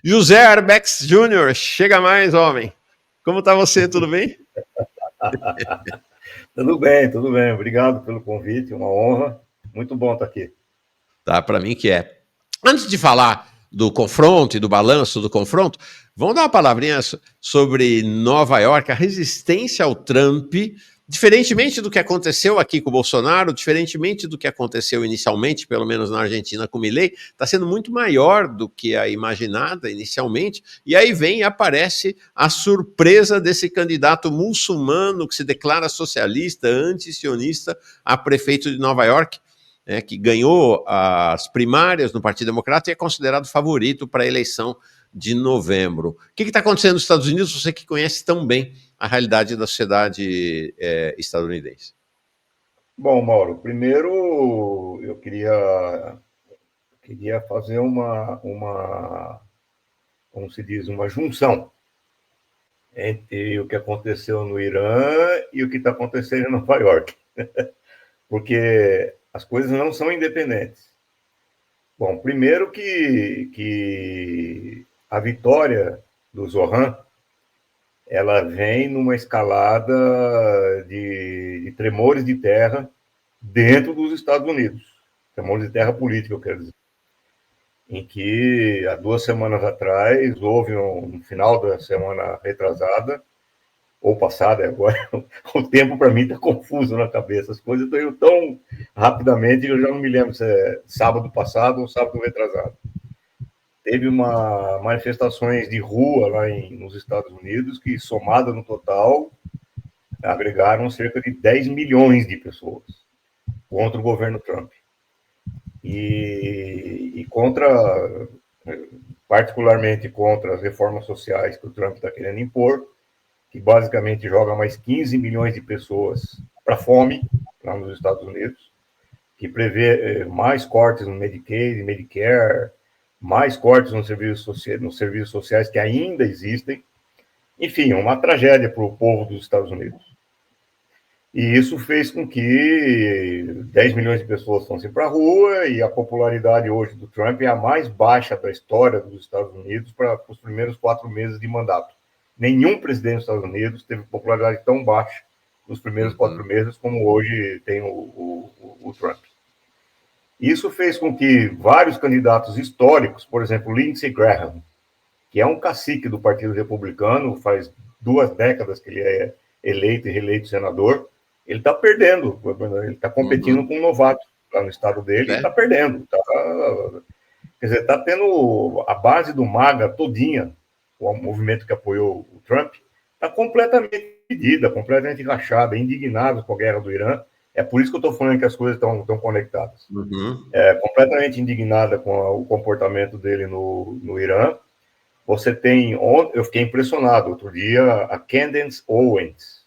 José Arbex Júnior, chega mais, homem. Como tá você? Tudo bem? Tudo bem, tudo bem. Obrigado pelo convite, uma honra. Muito bom estar aqui. Tá, para mim que é. Antes de falar do confronto e do balanço do confronto, vamos dar uma palavrinha sobre Nova York, a resistência ao Trump, diferentemente do que aconteceu aqui com o Bolsonaro, diferentemente do que aconteceu inicialmente, pelo menos na Argentina com o Milei, está sendo muito maior do que a imaginada inicialmente, e aí vem e aparece a surpresa desse candidato muçulmano que se declara socialista, anti-sionista, a prefeito de Nova York, que ganhou as primárias no Partido Democrata e é considerado favorito para a eleição de novembro. O que está acontecendo nos Estados Unidos? Você que conhece tão bem a realidade da sociedade estadunidense. Bom, Mauro, primeiro eu queria fazer como se diz, uma junção entre o que aconteceu no Irã e o que está acontecendo em Nova York, porque as coisas não são independentes. Bom, primeiro que a vitória do Zohan ela vem numa escalada de tremores de terra dentro dos Estados Unidos, tremores de terra política, eu quero dizer, em que há 2 semanas atrás houve no final da semana retrasada ou passada, agora o tempo para mim está confuso na cabeça, as coisas estão indo tão rapidamente que eu já não me lembro se é sábado passado ou sábado retrasado. Teve manifestações de rua lá nos Estados Unidos que, somada no total, agregaram cerca de 10 milhões de pessoas contra o governo Trump. E contra, particularmente contra as reformas sociais que o Trump está querendo impor, que basicamente joga mais 15 milhões de pessoas para a fome lá nos Estados Unidos, que prevê mais cortes no Medicaid, Medicare, mais cortes nos serviços sociais que ainda existem. Enfim, uma tragédia para o povo dos Estados Unidos. E isso fez com que 10 milhões de pessoas fossem para a rua e a popularidade hoje do Trump é a mais baixa da história dos Estados Unidos para os primeiros 4 meses de mandato. Nenhum presidente dos Estados Unidos teve popularidade tão baixa nos primeiros 4 meses como hoje tem o Trump. Isso fez com que vários candidatos históricos, por exemplo, Lindsey Graham, que é um cacique do Partido Republicano, faz 2 décadas que ele é eleito e reeleito senador, ele está perdendo, ele está competindo com um novato lá no estado dele e está perdendo. Quer dizer, está tendo a base do MAGA todinha, o movimento que apoiou o Trump, está completamente dividida, completamente rachada, indignado com a guerra do Irã. É por isso que eu estou falando que as coisas estão conectadas. Completamente indignada com o comportamento dele no Irã. Você tem, eu fiquei impressionado outro dia, a Candace Owens,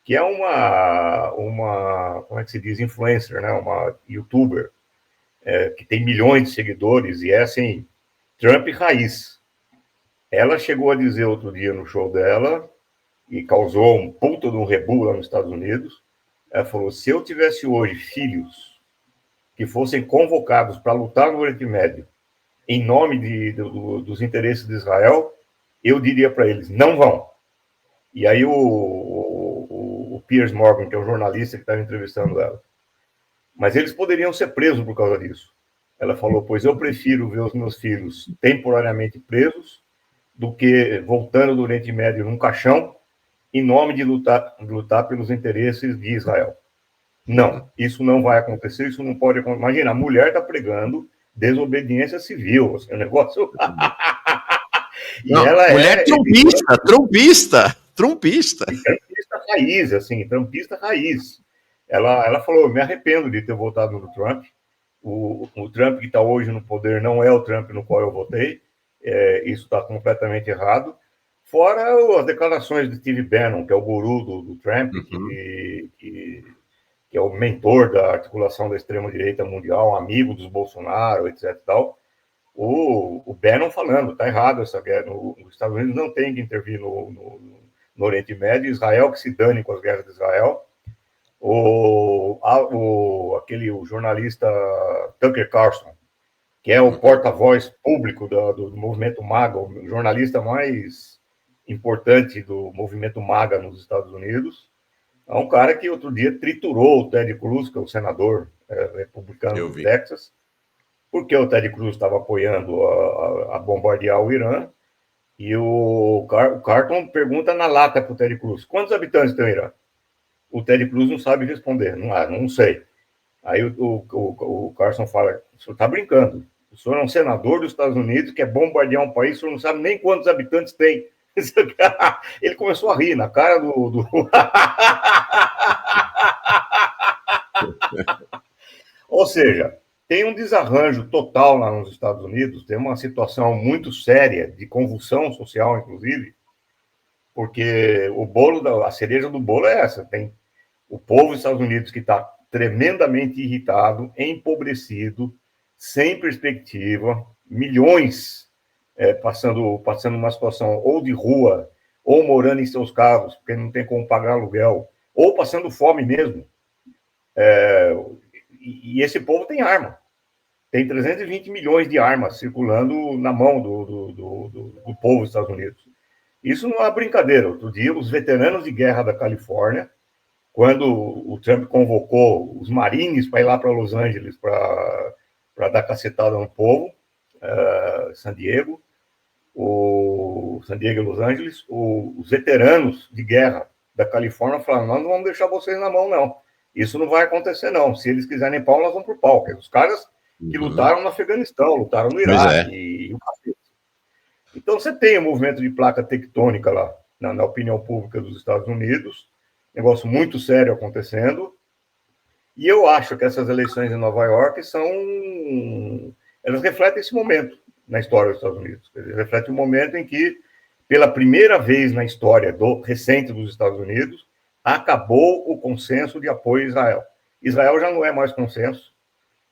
que é como é que se diz, influencer, né? Uma youtuber, que tem milhões de seguidores e é assim, Trump raiz. Ela chegou a dizer outro dia no show dela, e causou um puta de um rebu lá nos Estados Unidos, ela falou, se eu tivesse hoje filhos que fossem convocados para lutar no Oriente Médio em nome dos interesses de Israel, eu diria para eles, não vão. E aí o Piers Morgan, que é o jornalista que estava entrevistando ela, mas eles poderiam ser presos por causa disso. Ela falou, pois eu prefiro ver os meus filhos temporariamente presos do que voltando do Oriente Médio num caixão em nome de lutar pelos interesses de Israel. Não, isso não vai acontecer, isso não pode acontecer. Imagina, a mulher está pregando desobediência civil, assim, um negócio... E não, ela mulher é trumpista, trumpista. Trumpista raiz, assim, trumpista raiz. Ela falou, me arrependo de ter votado no Trump. O Trump que está hoje no poder não é o Trump no qual eu votei. Isso está completamente errado. Fora as declarações de Steve Bannon, que é o guru do Trump, que é o mentor da articulação da extrema-direita mundial, um amigo dos Bolsonaro, etc. Tal. O Bannon falando, está errado essa guerra. Os Estados Unidos não tem que intervir no Oriente Médio, Israel que se dane com as guerras de Israel. O jornalista Tucker Carlson que é o porta-voz público do movimento MAGA, o jornalista mais importante do movimento MAGA nos Estados Unidos. É um cara que outro dia triturou o Ted Cruz, que é o senador republicano do Texas, porque o Ted Cruz estava apoiando a bombardear o Irã. E o Carton pergunta na lata para o Ted Cruz: quantos habitantes tem o Irã? O Ted Cruz não sabe responder, não sei. Aí o Carson fala: o senhor está brincando. O senhor é um senador dos Estados Unidos que quer bombardear um país, o senhor não sabe nem quantos habitantes tem. Ele começou a rir na cara do... Ou seja, tem um desarranjo total lá nos Estados Unidos, tem uma situação muito séria, de convulsão social, inclusive, porque a cereja do bolo é essa. Tem o povo dos Estados Unidos que está tremendamente irritado, empobrecido, sem perspectiva, milhões passando uma situação ou de rua, ou morando em seus carros, porque não tem como pagar aluguel, ou passando fome mesmo. E esse povo tem arma. Tem 320 milhões de armas circulando na mão do povo dos Estados Unidos. Isso não é brincadeira. Outro dia, os veteranos de guerra da Califórnia, quando o Trump convocou os Marines para ir lá para Los Angeles para dar cacetada no povo, San Diego e Los Angeles, os veteranos de guerra da Califórnia falaram: nós não vamos deixar vocês na mão, não. Isso não vai acontecer, não. Se eles quiserem pau, nós vamos pro pau. Os caras que lutaram no Afeganistão, lutaram no Iraque e o cacete. Então, você tem um movimento de placa tectônica lá, na opinião pública dos Estados Unidos, negócio muito sério acontecendo, e eu acho que essas eleições em Nova York elas refletem esse momento na história dos Estados Unidos. Eles refletem um momento em que, pela primeira vez na história recente dos Estados Unidos, acabou o consenso de apoio a Israel. Israel já não é mais consenso.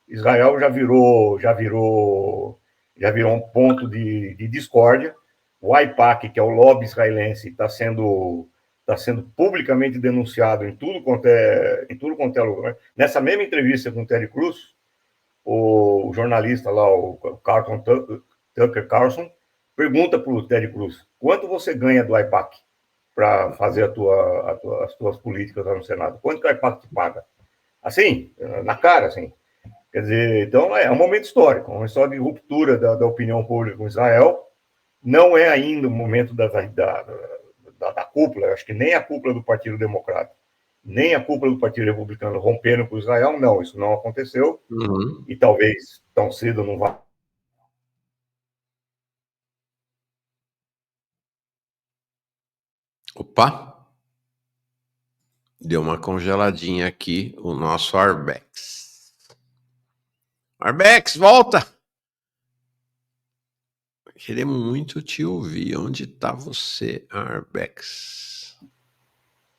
Israel já virou um ponto de discórdia. O AIPAC, que é o lobby israelense, está sendo publicamente denunciado em tudo quanto é lugar. Nessa mesma entrevista com o Ted Cruz, o jornalista lá, o Tucker Carlson, pergunta para o Ted Cruz: quanto você ganha do AIPAC para fazer as tuas políticas lá no Senado? Quanto que o AIPAC te paga? Assim, na cara, assim. Quer dizer, então é um momento histórico, uma história de ruptura da opinião pública com Israel. Não é ainda o momento da cúpula, acho que nem a cúpula do Partido Democrata, nem a cúpula do Partido Republicano romperam com Israel, não, isso não aconteceu, e talvez tão cedo não vá. Opa! Deu uma congeladinha aqui o nosso Arbex. Arbex, volta! Queremos muito te ouvir. Onde está você, Arbex?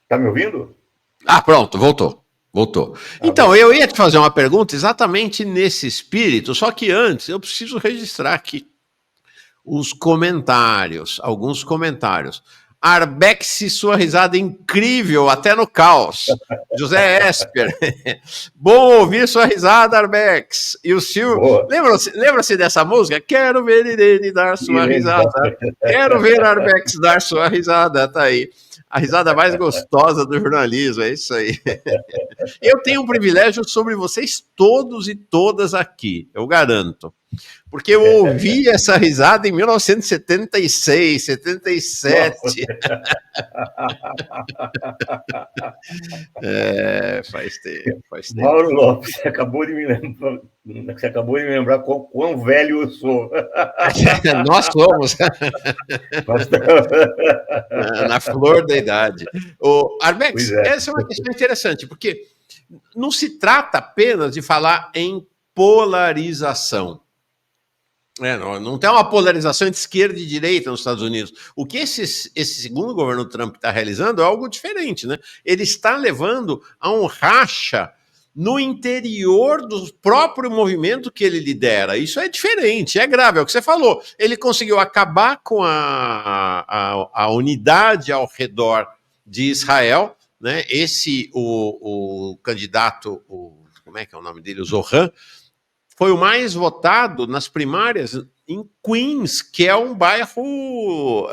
Tá me ouvindo? Ah, pronto, voltou. Então, eu ia te fazer uma pergunta exatamente nesse espírito, só que antes eu preciso registrar aqui os comentários, alguns comentários. Arbex, sua risada incrível, até no caos. José Esper. Bom ouvir sua risada, Arbex. E o Silvio. Lembra-se dessa música? Quero ver Irene dar sua risada. Quero ver Arbex dar sua risada. Tá aí. A risada mais gostosa do jornalismo, é isso aí. Eu tenho um privilégio sobre vocês todos e todas aqui, eu garanto. Porque eu ouvi essa risada em 1976, 77. Faz tempo. Mauro Lopes, você acabou de me lembrar quão velho eu sou. Nós somos. Na flor da idade. Arbex, essa é uma questão interessante, porque não se trata apenas de falar em polarização. Não tem uma polarização entre esquerda e direita nos Estados Unidos. O que esse segundo governo Trump está realizando é algo diferente, né? Ele está levando a um racha no interior do próprio movimento que ele lidera. Isso é diferente, é grave, é o que você falou. Ele conseguiu acabar com a unidade ao redor de Israel, né? O candidato, como é que é o nome dele? O Zohan, foi o mais votado nas primárias em Queens, que é um bairro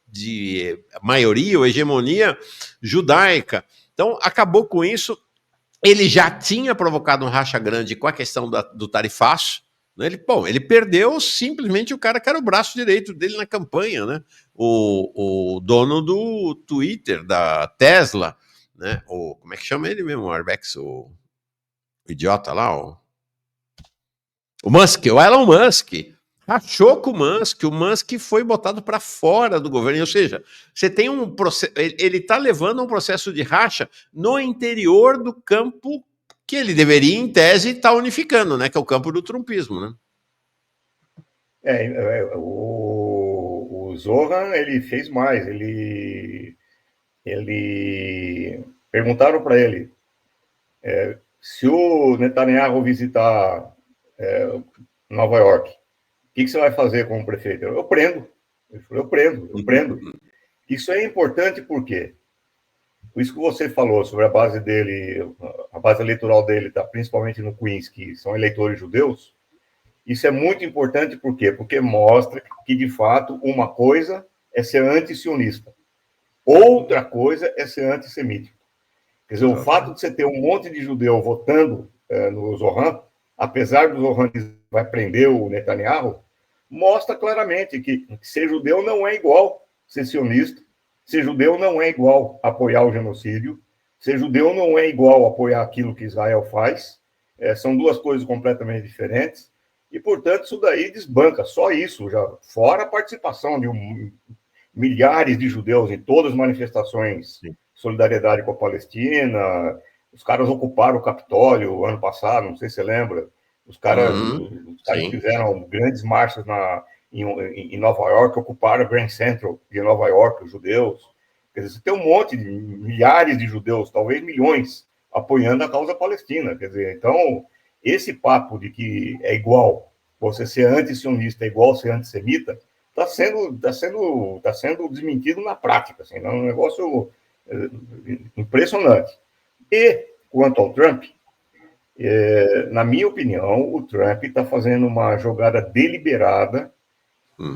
de maioria ou hegemonia judaica. Então, acabou com isso. Ele já tinha provocado um racha grande com a questão do tarifaço. Né? Ele perdeu simplesmente o cara que era o braço direito dele na campanha, né? O dono do Twitter, da Tesla, né? Como é que chama ele mesmo, o Arbex, o idiota lá, o Musk, o Elon Musk. Rachou com o Musk foi botado para fora do governo, ou seja, você tem um processo, ele está levando a um processo de racha no interior do campo que ele deveria, em tese, estar unificando, né, que é o campo do trumpismo, né? O Zohan, ele fez mais, ele perguntaram para ele se o Netanyahu visitar Nova York, o que você vai fazer como prefeito? Eu prendo. Ele falou, eu prendo. Isso é importante porque isso que você falou sobre a base dele, a base eleitoral dele está principalmente no Queens, que são eleitores judeus. Isso é muito importante por quê? Porque mostra que, de fato, uma coisa é ser anti-sionista, outra coisa é ser antissemítico. Quer dizer, o fato de você ter um monte de judeu votando no Zohan, apesar do Zohan vai prender o Netanyahu, mostra claramente que ser judeu não é igual ser sionista, ser judeu não é igual apoiar o genocídio, ser judeu não é igual apoiar aquilo que Israel faz, são duas coisas completamente diferentes, e, portanto, isso daí desbanca, só isso, já fora a participação de milhares de judeus em todas as manifestações de solidariedade com a Palestina. Os caras ocuparam o Capitólio ano passado, não sei se você lembra. Os caras fizeram grandes marchas em Nova York, ocuparam a Grand Central de Nova York, os judeus. Quer dizer, você tem um monte de milhares de judeus, talvez milhões, apoiando a causa palestina. Quer dizer, então, esse papo de que é igual você ser anti-sionista, é igual ser antissemita, está sendo desmentido na prática. Assim, é um negócio impressionante. E, quanto ao Trump, na minha opinião, o Trump está fazendo uma jogada deliberada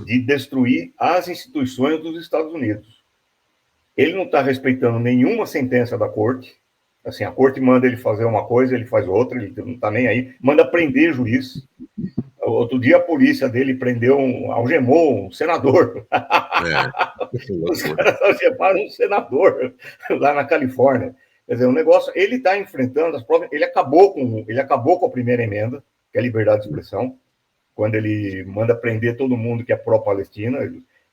de destruir as instituições dos Estados Unidos. Ele não está respeitando nenhuma sentença da corte. Assim, a corte manda ele fazer uma coisa, ele faz outra, ele não está nem aí. Manda prender juiz. Outro dia a polícia dele algemou um senador. Os caras algemaram um senador lá na Califórnia. Quer dizer, o negócio, ele está enfrentando as provas, ele acabou com a primeira emenda, que é a liberdade de expressão, quando ele manda prender todo mundo que é pró-Palestina.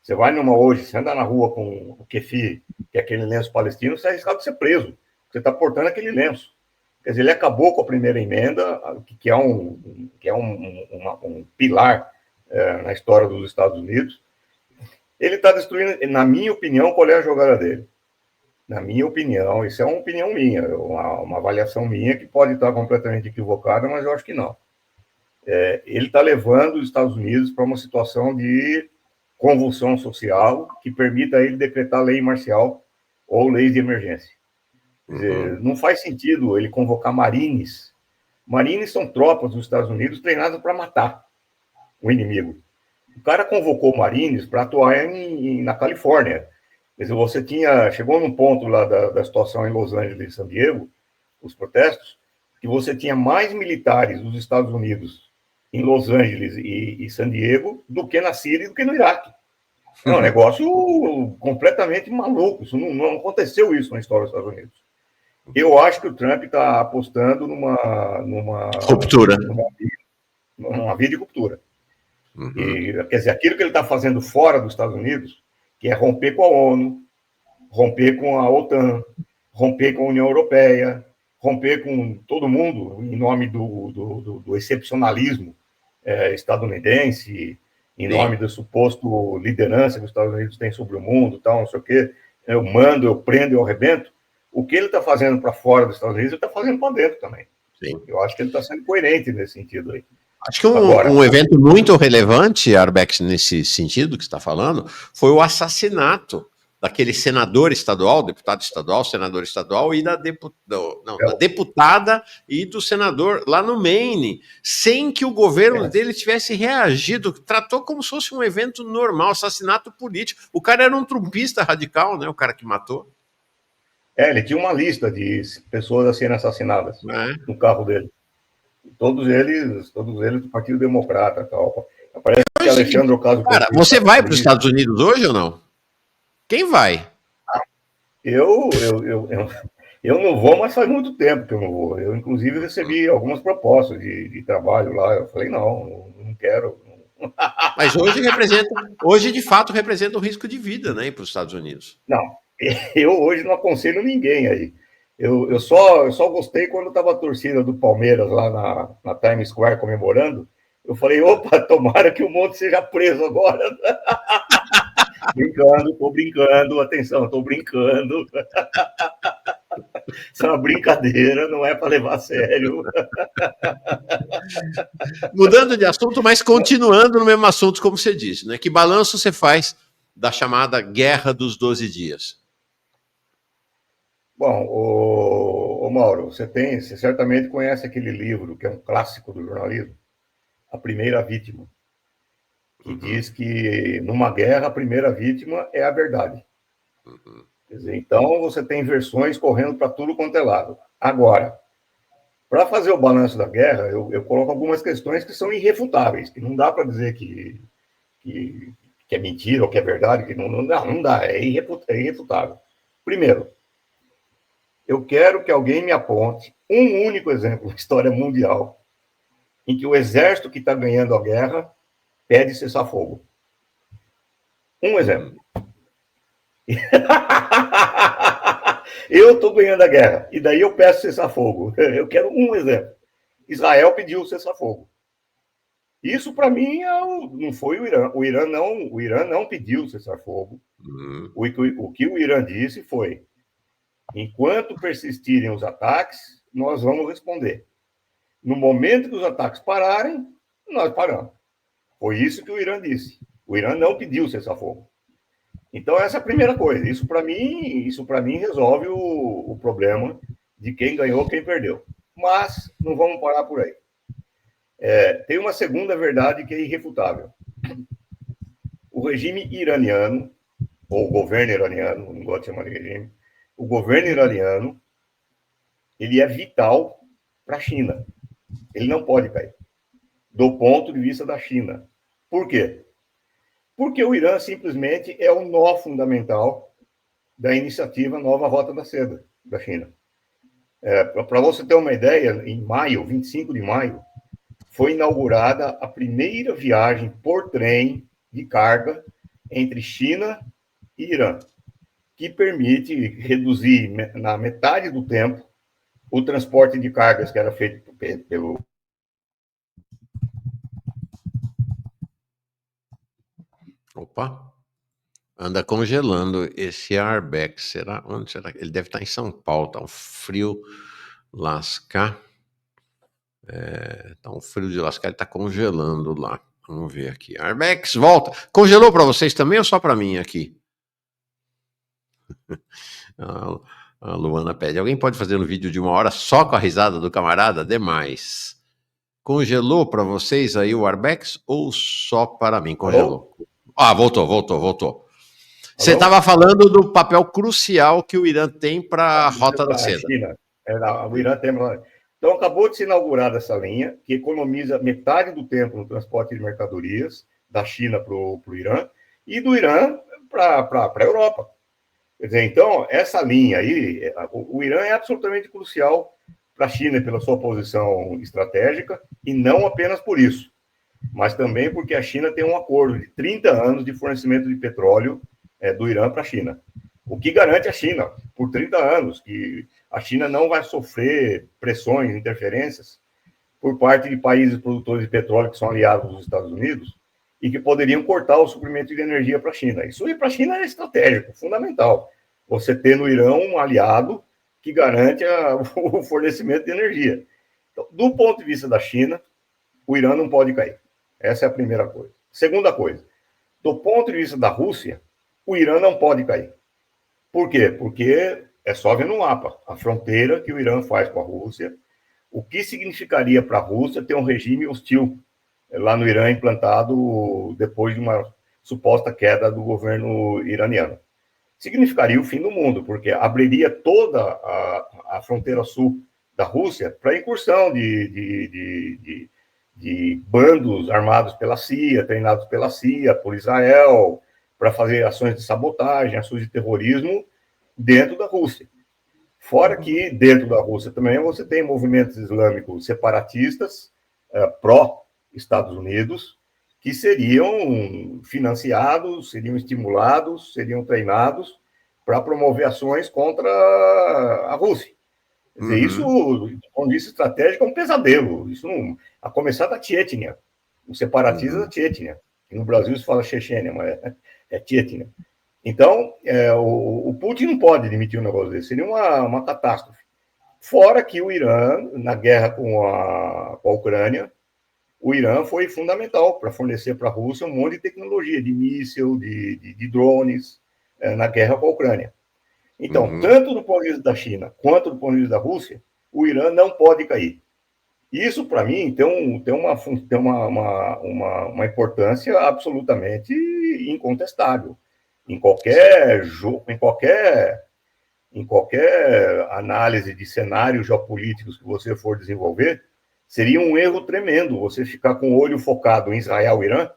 Você vai você anda na rua com o kefi, que é aquele lenço palestino, você é arriscado de ser preso. Você está portando aquele lenço. Quer dizer, ele acabou com a primeira emenda, que é um pilar na história dos Estados Unidos. Ele está destruindo, na minha opinião, qual é a jogada dele? Na minha opinião, isso é uma opinião minha, uma avaliação minha que pode estar completamente equivocada, mas eu acho que não. Ele está levando os Estados Unidos para uma situação de convulsão social que permita ele decretar lei marcial ou leis de emergência. Quer dizer, não faz sentido ele convocar marines. Marines são tropas dos Estados Unidos treinadas para matar o inimigo. O cara convocou marines para atuar na Califórnia. Quer dizer, chegou num ponto lá da situação em Los Angeles e San Diego, os protestos, que você tinha mais militares dos Estados Unidos em Los Angeles e San Diego do que na Síria e do que no Iraque. É um negócio completamente maluco. Isso não aconteceu isso na história dos Estados Unidos. Eu acho que o Trump está apostando numa ruptura. Numa via de ruptura. Quer dizer, aquilo que ele está fazendo fora dos Estados Unidos, que é romper com a ONU, romper com a OTAN, romper com a União Europeia, romper com todo mundo em nome do excepcionalismo estadunidense, em nome do suposto liderança que os Estados Unidos têm sobre o mundo, tal, não sei o quê. Eu mando, eu prendo, eu arrebento. O que ele está fazendo para fora dos Estados Unidos, ele está fazendo para dentro também. Sim. Eu acho que ele está sendo coerente nesse sentido aí. Acho que um evento muito relevante, Arbex, nesse sentido que você está falando, foi o assassinato daquele senador estadual, deputado estadual, senador estadual, e da deputada e do senador lá no Maine, sem que o governo dele tivesse reagido, tratou como se fosse um evento normal, assassinato político. O cara era um trumpista radical, né? O cara que matou. Ele tinha uma lista de pessoas a serem assassinadas no carro dele. Todos eles do Partido Democrata, tal. Parece que Alexandre Ocasio. Cara, você vai para os Estados Unidos hoje ou não? Quem vai? Eu não vou, mas faz muito tempo que eu não vou. Eu, inclusive, recebi algumas propostas de trabalho lá. Eu falei, não quero. Mas hoje, de fato, representa um risco de vida, né, para os Estados Unidos. Não, eu hoje não aconselho ninguém aí. Eu só gostei quando estava a torcida do Palmeiras lá na Times Square comemorando. Eu falei, opa, tomara que o Monte seja preso agora. Tô brincando, atenção, tô brincando. Isso é uma brincadeira, não é para levar a sério. Mudando de assunto, mas continuando no mesmo assunto, como você disse, né? Que balanço você faz da chamada Guerra dos 12 Dias? Bom, o Mauro, você certamente conhece aquele livro que é um clássico do jornalismo, A Primeira Vítima, que diz que numa guerra a primeira vítima é a verdade. Quer dizer, então você tem versões correndo para tudo quanto é lado. Agora, para fazer o balanço da guerra, eu coloco algumas questões que são irrefutáveis, que não dá para dizer que é mentira ou que é verdade, que não dá, é irrefutável. Primeiro, eu quero que alguém me aponte um único exemplo na história mundial em que o exército que está ganhando a guerra pede cessar-fogo. Um exemplo. Eu estou ganhando a guerra, e daí eu peço cessar-fogo. Eu quero um exemplo. Israel pediu cessar-fogo. Isso, para mim, não foi o Irã. O Irã não pediu cessar-fogo. O que o Irã disse foi: enquanto persistirem os ataques, nós vamos responder. No momento que os ataques pararem, nós paramos. Foi isso que o Irã disse. O Irã não pediu cessar-fogo. Então, essa é a primeira coisa. Isso, para mim, resolve o problema de quem ganhou, quem perdeu. Mas não vamos parar por aí. Tem uma segunda verdade que é irrefutável. O regime iraniano, ou o governo iraniano, não gosto de chamar de regime, o governo iraniano, ele é vital para a China. Ele não pode cair, do ponto de vista da China. Por quê? Porque o Irã simplesmente é o nó fundamental da iniciativa Nova Rota da Seda, da China. Para você ter uma ideia, em maio, 25 de maio, foi inaugurada a primeira viagem por trem de carga entre China e Irã, que permite reduzir na metade do tempo o transporte de cargas que era feito pelo... Opa, anda congelando esse Arbex. Onde será? Ele deve estar em São Paulo, tá um frio lascar. Tá um frio de lascar, ele tá congelando lá. Vamos ver aqui. Arbex, volta. Congelou para vocês também ou só para mim aqui? A Luana pede. Alguém pode fazer um vídeo de 1 hora só com a risada do camarada? Demais. Congelou para vocês aí o Arbex ou só para mim? Congelou. Voltou. Você estava falando do papel crucial que o Irã tem para a Rota da Seda. China. O Irã tem... Então, acabou de ser inaugurada essa linha, que economiza metade do tempo no transporte de mercadorias da China para o Irã e do Irã para a Europa. Quer dizer, então, essa linha aí, o Irã é absolutamente crucial para a China pela sua posição estratégica, e não apenas por isso, mas também porque a China tem um acordo de 30 anos de fornecimento de petróleo do Irã para a China. O que garante a China, por 30 anos, que a China não vai sofrer pressões, interferências por parte de países produtores de petróleo que são aliados dos Estados Unidos e que poderiam cortar o suprimento de energia para a China. Isso aí para a China é estratégico, fundamental. Você ter no Irã um aliado que garante o fornecimento de energia. Então, do ponto de vista da China, o Irã não pode cair. Essa é a primeira coisa. Segunda coisa, do ponto de vista da Rússia, o Irã não pode cair. Por quê? Porque é só ver no mapa a fronteira que o Irã faz com a Rússia, o que significaria para a Rússia ter um regime hostil lá no Irã implantado depois de uma suposta queda do governo iraniano. Significaria o fim do mundo, porque abriria toda a fronteira sul da Rússia para incursão de bandos armados pela CIA, treinados pela CIA, por Israel, para fazer ações de sabotagem, ações de terrorismo dentro da Rússia. Fora que dentro da Rússia também você tem movimentos islâmicos separatistas, pró-Estados Unidos, que seriam financiados, seriam estimulados, seriam treinados para promover ações contra a Rússia. Quer dizer, isso, do ponto de vista estratégico, é um pesadelo. Isso não, a começar da Tietênia, os separatistas da Tietênia. No Brasil se fala Chechênia, mas é Tietênia. Então, o Putin não pode admitir um negócio desse, seria uma catástrofe. Fora que o Irã, na guerra com a Ucrânia, o Irã foi fundamental para fornecer para a Rússia um monte de tecnologia, de míssil, de drones, na guerra com a Ucrânia. Então, tanto do ponto de vista da China quanto do ponto de vista da Rússia, o Irã não pode cair. Isso, para mim, tem uma importância absolutamente incontestável. Em qualquer jogo, em qualquer análise de cenários geopolíticos que você for desenvolver, seria um erro tremendo você ficar com o olho focado em Israel e Irã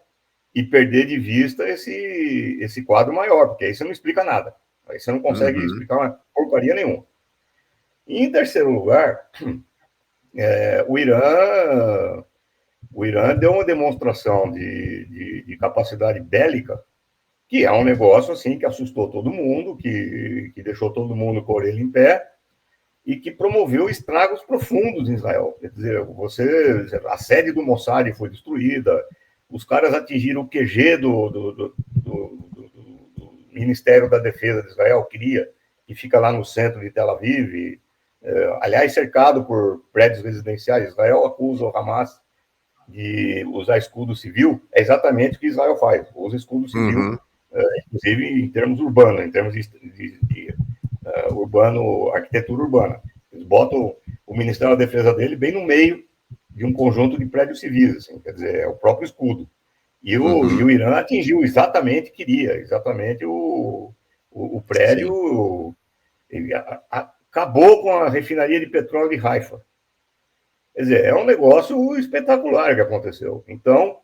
e perder de vista esse quadro maior, porque aí você não explica nada. Aí você não consegue explicar uma porcaria nenhuma. E, em terceiro lugar, o Irã deu uma demonstração de capacidade bélica, que é um negócio assim que assustou todo mundo, que deixou todo mundo com a orelha em pé, e que promoveu estragos profundos em Israel. Quer dizer, a sede do Mossad foi destruída, os caras atingiram o QG do Ministério da Defesa de Israel, que fica lá no centro de Tel Aviv, aliás, cercado por prédios residenciais. Israel acusa o Hamas de usar escudo civil, é exatamente o que Israel faz, usa escudo civil, inclusive em termos urbanos, em termos de arquitetura urbana. Eles botam o Ministério da Defesa dele bem no meio de um conjunto de prédios civis, assim, quer dizer, é o próprio escudo. E o Irã atingiu exatamente, exatamente o prédio, acabou com a refinaria de petróleo de Haifa. Quer dizer, é um negócio espetacular que aconteceu. Então,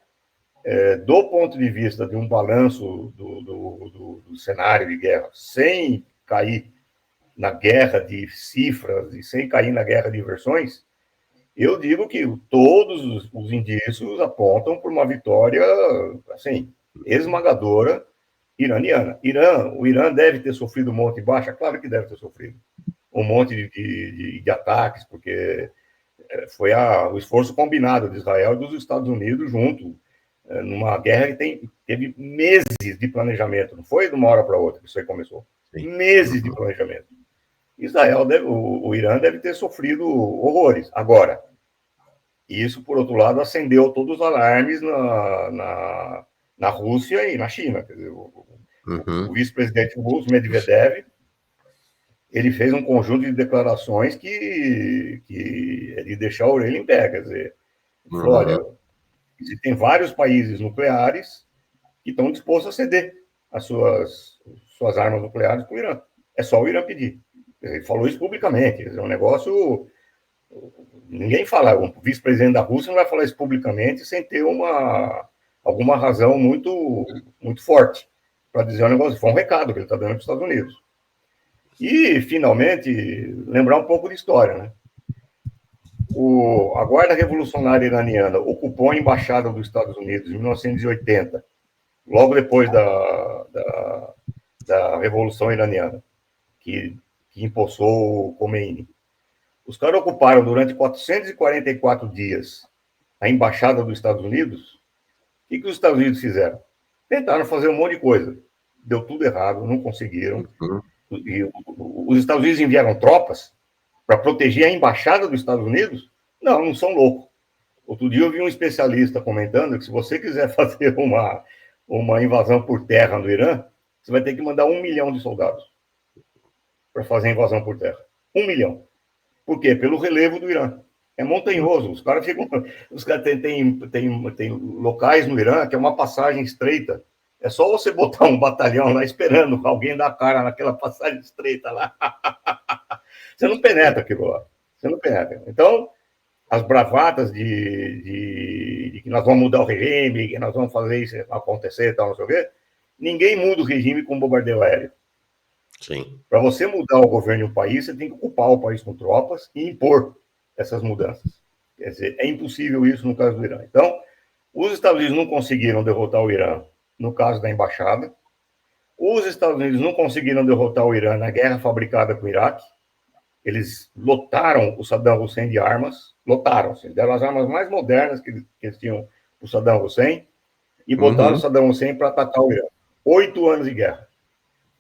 do ponto de vista de um balanço do cenário de guerra, sem cair na guerra de cifras e sem cair na guerra de versões, eu digo que todos os indícios apontam por uma vitória, assim, esmagadora iraniana. O Irã deve ter sofrido um monte de baixa? Claro que deve ter sofrido. Um monte de ataques, porque foi o esforço combinado de Israel e dos Estados Unidos junto, numa guerra que teve meses de planejamento, não foi de uma hora para outra que isso aí começou. Sim. Meses de planejamento. O Irã deve ter sofrido horrores. Agora, isso, por outro lado, acendeu todos os alarmes na Rússia e na China. Quer dizer, o vice-presidente russo, Medvedev, ele fez um conjunto de declarações que é de deixar a orelha em pé. Quer dizer, falou, olha, existem vários países nucleares que estão dispostos a ceder as suas armas nucleares para o Irã. É só o Irã pedir. Ele falou isso publicamente. É um negócio... Ninguém fala, o vice-presidente da Rússia não vai falar isso publicamente sem ter alguma razão muito, muito forte para dizer um negócio. Foi um recado que ele está dando para os Estados Unidos. E, finalmente, lembrar um pouco de história, né? A Guarda Revolucionária Iraniana ocupou a embaixada dos Estados Unidos em 1980, logo depois da Revolução Iraniana, que impulsou o Khomeini. Os caras ocuparam durante 444 dias a embaixada dos Estados Unidos. O que os Estados Unidos fizeram? Tentaram fazer um monte de coisa. Deu tudo errado, não conseguiram. E os Estados Unidos enviaram tropas para proteger a embaixada dos Estados Unidos? Não são loucos. Outro dia eu vi um especialista comentando que se você quiser fazer uma invasão por terra no Irã, você vai ter que mandar 1 milhão de soldados. para fazer a invasão por terra. 1 milhão. Por quê? Pelo relevo do Irã. É montanhoso. Os caras ficam. Os caras tem locais no Irã que é uma passagem estreita. É só você botar um batalhão lá esperando alguém dar cara naquela passagem estreita lá. Você não penetra aquilo lá. Você não penetra. Então, as bravatas de que nós vamos mudar o regime, que nós vamos fazer isso acontecer e tal, não sei o quê, ninguém muda o regime com bombardeio aéreo. Sim. Para você mudar o governo de um país, você tem que ocupar o país com tropas e impor essas mudanças. Quer dizer, é impossível isso no caso do Irã. Então, os Estados Unidos não conseguiram derrotar o Irã no caso da embaixada. Os Estados Unidos não conseguiram derrotar o Irã na guerra fabricada com o Iraque. Eles lotaram o Saddam Hussein de armas, lotaram, assim, deram as armas mais modernas que eles tinham para o Saddam Hussein e botaram o Saddam Hussein para atacar o Irã. 8 anos de guerra.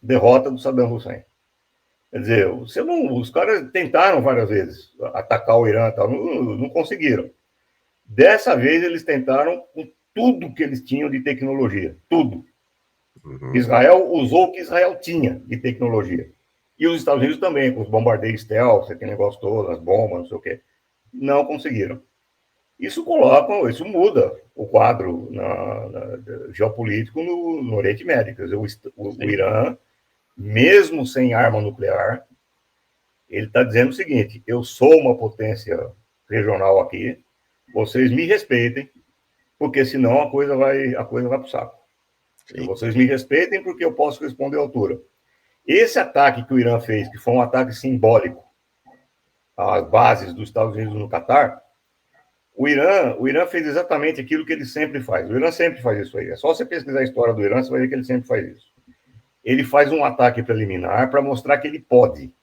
Derrota do Saddam Hussein. Quer dizer, os caras tentaram várias vezes atacar o Irã, tal, não conseguiram. Dessa vez eles tentaram com tudo que eles tinham de tecnologia, tudo. Israel usou o que Israel tinha de tecnologia. E os Estados Unidos também, com os bombardeios stealth, aquele negócio todo, as bombas, não sei o quê. Não conseguiram. Isso muda o quadro geopolítico no Oriente Médio. Quer dizer, o Irã, mesmo sem arma nuclear, ele está dizendo o seguinte: eu sou uma potência regional aqui, vocês me respeitem, porque senão a coisa vai para o saco. Vocês me respeitem porque eu posso responder à altura. Esse ataque que o Irã fez, que foi um ataque simbólico às bases dos Estados Unidos no Catar, o Irã fez exatamente aquilo que ele sempre faz. O Irã sempre faz isso aí. É só você pesquisar a história do Irã, você vai ver que ele sempre faz isso. Ele faz um ataque preliminar para mostrar que ele pode.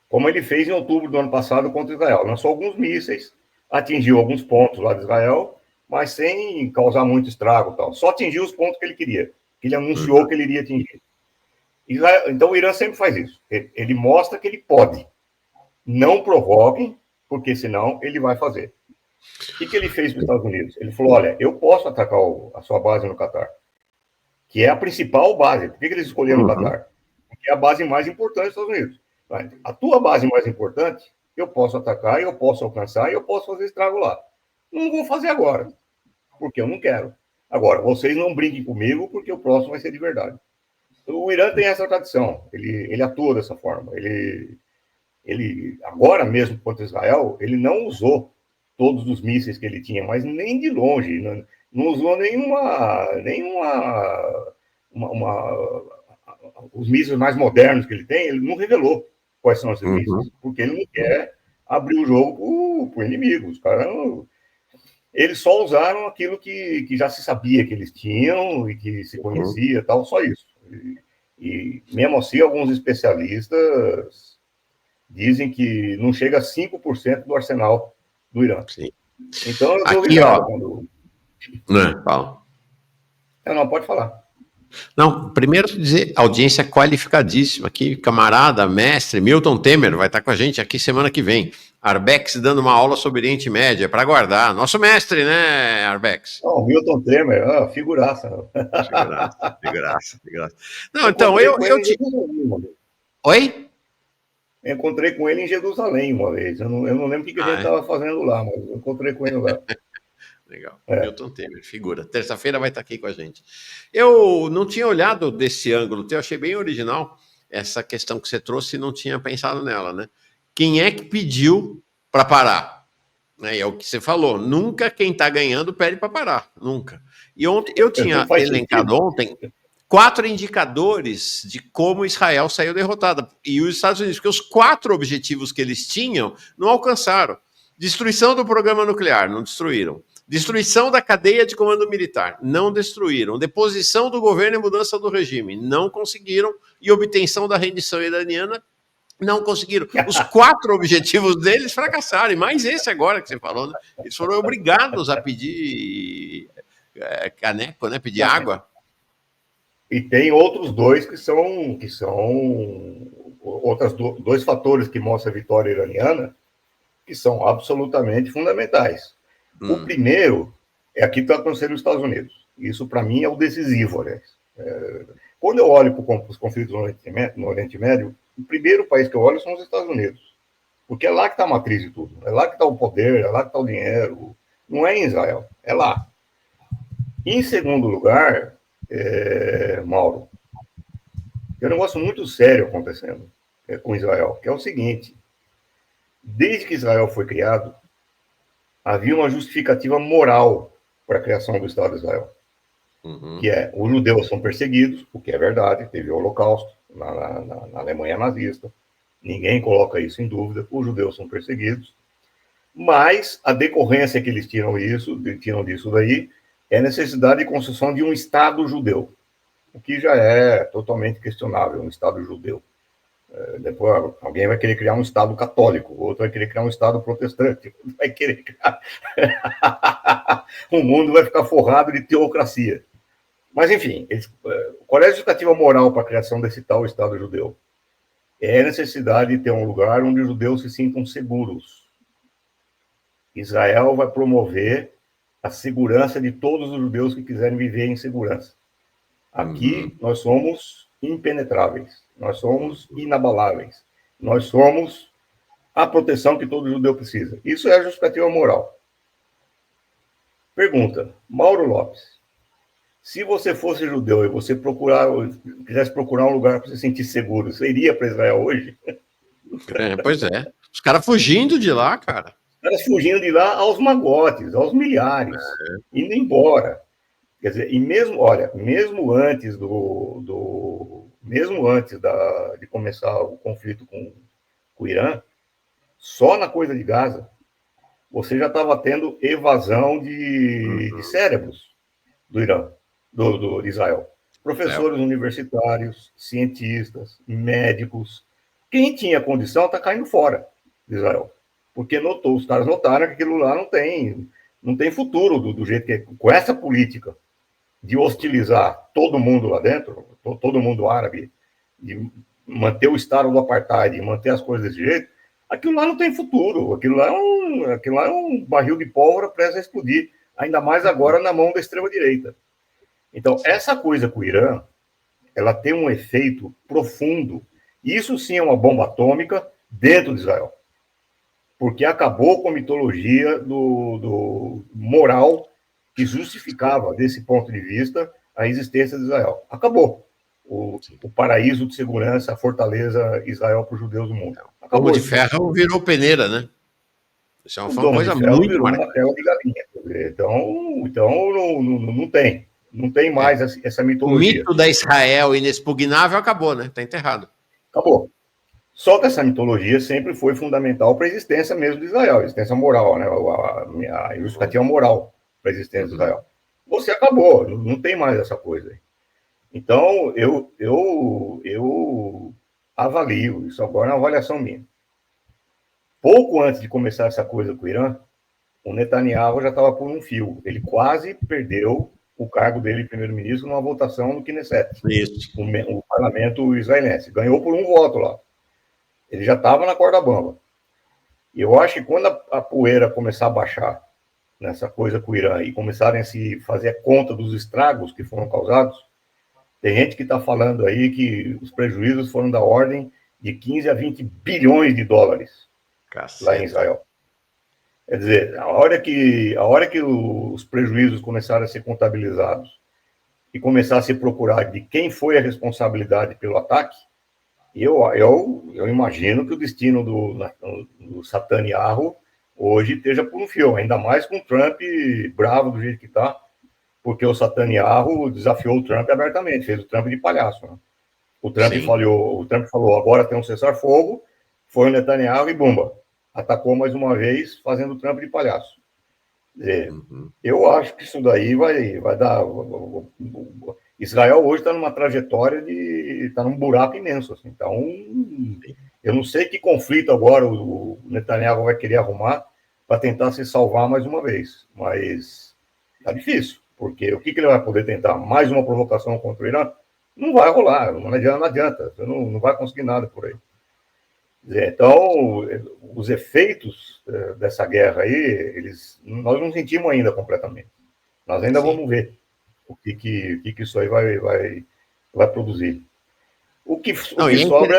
Como ele fez em outubro do ano passado contra Israel. Lançou alguns mísseis, atingiu alguns pontos lá de Israel, mas sem causar muito estrago. Tal. Só atingiu os pontos que ele queria, que ele anunciou que ele iria atingir. Então o Irã sempre faz isso. Ele mostra que ele pode. Não provoquem, porque senão ele vai fazer. O que ele fez para os Estados Unidos? Ele falou, olha, eu posso atacar a sua base no Catar, que é a principal base. Por que eles escolheram o Catar? Porque é a base mais importante dos Estados Unidos. A tua base mais importante, eu posso atacar, eu posso alcançar e eu posso fazer estrago lá. Não vou fazer agora, porque eu não quero. Agora, vocês não brinquem comigo, porque o próximo vai ser de verdade. O Irã tem essa tradição, ele atua dessa forma. Ele agora mesmo contra Israel, ele não usou todos os mísseis que ele tinha, mas nem de longe, não usou os mísseis mais modernos que ele tem, ele não revelou quais são esses mísseis, porque ele não quer abrir o jogo para o inimigo. Os caras eles só usaram aquilo que já se sabia que eles tinham e que se conhecia, tal, só isso. E mesmo assim, alguns especialistas dizem que não chega a 5% do arsenal do Irã. Sim. Então, eu estou ligado quando... Fala. Não, pode falar. Não, primeiro dizer, audiência qualificadíssima aqui, camarada, mestre, Milton Temer vai estar com a gente aqui semana que vem. Arbex dando uma aula sobre Oriente Médio, é para aguardar. Nosso mestre, né, Arbex? Não, Milton Temer, figuraça. Figuraça. Não, então, eu te... Oi? Eu encontrei com ele em Jerusalém uma vez. Eu não lembro o que a gente estava fazendo lá, mas eu encontrei com ele lá. Legal. Milton Temer, figura. Terça-feira vai estar aqui com a gente. Eu não tinha olhado desse ângulo, eu achei bem original essa questão que você trouxe e não tinha pensado nela, né? Quem é que pediu para parar? É o que você falou. Nunca quem está ganhando pede para parar. Nunca. E ontem eu tinha elencado ontem 4 indicadores de como Israel saiu derrotada. E os Estados Unidos, porque os 4 objetivos que eles tinham não alcançaram. Destruição do programa nuclear, não destruíram. Destruição da cadeia de comando militar, não destruíram. Deposição do governo e mudança do regime, não conseguiram. E obtenção da rendição iraniana, não conseguiram. Os 4 objetivos deles fracassaram. E mais esse agora que você falou, né? Eles foram obrigados a pedir caneco, né? Pedir água. E tem outros 2 que são outros 2 fatores que mostram a vitória iraniana, que são absolutamente fundamentais. O primeiro é aqui que está acontecendo nos Estados Unidos. Isso, para mim, é o decisivo, aliás. Quando eu olho para os conflitos no Oriente Médio, o primeiro país que eu olho são os Estados Unidos. Porque é lá que está a matriz de tudo. É lá que está o poder, é lá que está o dinheiro. Não é em Israel, é lá. Em segundo lugar, Mauro, tem um negócio muito sério acontecendo com Israel, que é o seguinte: desde que Israel foi criado, havia uma justificativa moral para a criação do Estado de Israel, que é: os judeus são perseguidos, o que é verdade, teve o Holocausto na Alemanha nazista, ninguém coloca isso em dúvida, os judeus são perseguidos, mas a decorrência que eles tiram disso daí é a necessidade de construção de um Estado judeu, o que já é totalmente questionável, um Estado judeu. Depois alguém vai querer criar um Estado católico, outro vai querer criar um Estado protestante, outro vai querer criar... o mundo vai ficar forrado de teocracia. Mas, enfim, qual é a justificativa moral para a criação desse tal Estado judeu? É a necessidade de ter um lugar onde os judeus se sintam seguros. Israel vai promover a segurança de todos os judeus que quiserem viver em segurança. Aqui nós somos impenetráveis, nós somos inabaláveis, nós somos a proteção que todo judeu precisa. Isso é a justificativa moral. Pergunta, Mauro Lopes, se você fosse judeu e você quisesse procurar um lugar para se sentir seguro, você iria para Israel hoje? Pois é. Os caras fugindo de lá, cara. Os caras fugindo de lá aos magotes, aos milhares, indo embora. Quer dizer, e mesmo, olha, mesmo antes de começar o conflito com o Irã, só na coisa de Gaza, você já estava tendo evasão de cérebros do Irã, de Israel. Professores universitários, cientistas, médicos. Quem tinha condição está caindo fora de Israel. Porque os caras notaram que aquilo lá não tem futuro do jeito que é. Com essa política de hostilizar todo mundo lá dentro, todo mundo árabe, de manter o estado do apartheid, manter as coisas desse jeito, aquilo lá não tem futuro. Aquilo lá é um barril de pólvora prestes a explodir, ainda mais agora na mão da extrema-direita. Então, essa coisa com o Irã, ela tem um efeito profundo. Isso sim é uma bomba atômica dentro de Israel. Porque acabou com a mitologia do moral que justificava, desse ponto de vista, a existência de Israel. Acabou. O paraíso de segurança, a fortaleza Israel para os judeus do mundo. Acabou. Como de ferro virou peneira, né? Isso é uma coisa muito marcada. Uma tela de galinha. Então não tem mais essa mitologia. O mito da Israel inexpugnável acabou, né? Está enterrado. Acabou. Só que essa mitologia sempre foi fundamental para a existência mesmo de Israel, a existência moral, né? A justificativa moral para a existência de Israel. Você acabou, não tem mais essa coisa. Então, eu avalio, isso agora é uma avaliação minha. Pouco antes de começar essa coisa com o Irã, o Netanyahu já estava por um fio. Ele quase perdeu o cargo dele de primeiro-ministro numa votação no Knesset, o parlamento israelense. Ganhou por um voto lá. Ele já estava na corda bamba. E eu acho que quando a poeira começar a baixar nessa coisa com o Irã e começarem a se fazer conta dos estragos que foram causados, tem gente que está falando aí que os prejuízos foram da ordem de 15 a 20 bilhões de dólares lá em Israel. Quer dizer, a hora que os prejuízos começaram a ser contabilizados e começar a se procurar de quem foi a responsabilidade pelo ataque, eu imagino que o destino do Netanyahu hoje esteja por um fio, ainda mais com o Trump bravo do jeito que está, porque o Netanyahu desafiou o Trump abertamente, fez o Trump de palhaço. Né? O Trump falou, agora tem um cessar-fogo, foi o Netanyahu e bumba, atacou mais uma vez, fazendo o Trump de palhaço. Eu acho que isso daí vai dar... Israel hoje está numa trajetória está num buraco imenso. Assim. Então, eu não sei que conflito agora o Netanyahu vai querer arrumar para tentar se salvar mais uma vez. Mas está difícil, porque o que ele vai poder tentar? Mais uma provocação contra o Irã? Não vai rolar, não adianta. Você não vai conseguir nada por aí. Então, os efeitos dessa guerra aí, nós não sentimos ainda completamente. Nós ainda vamos ver o que isso aí vai produzir. O que Não, sobra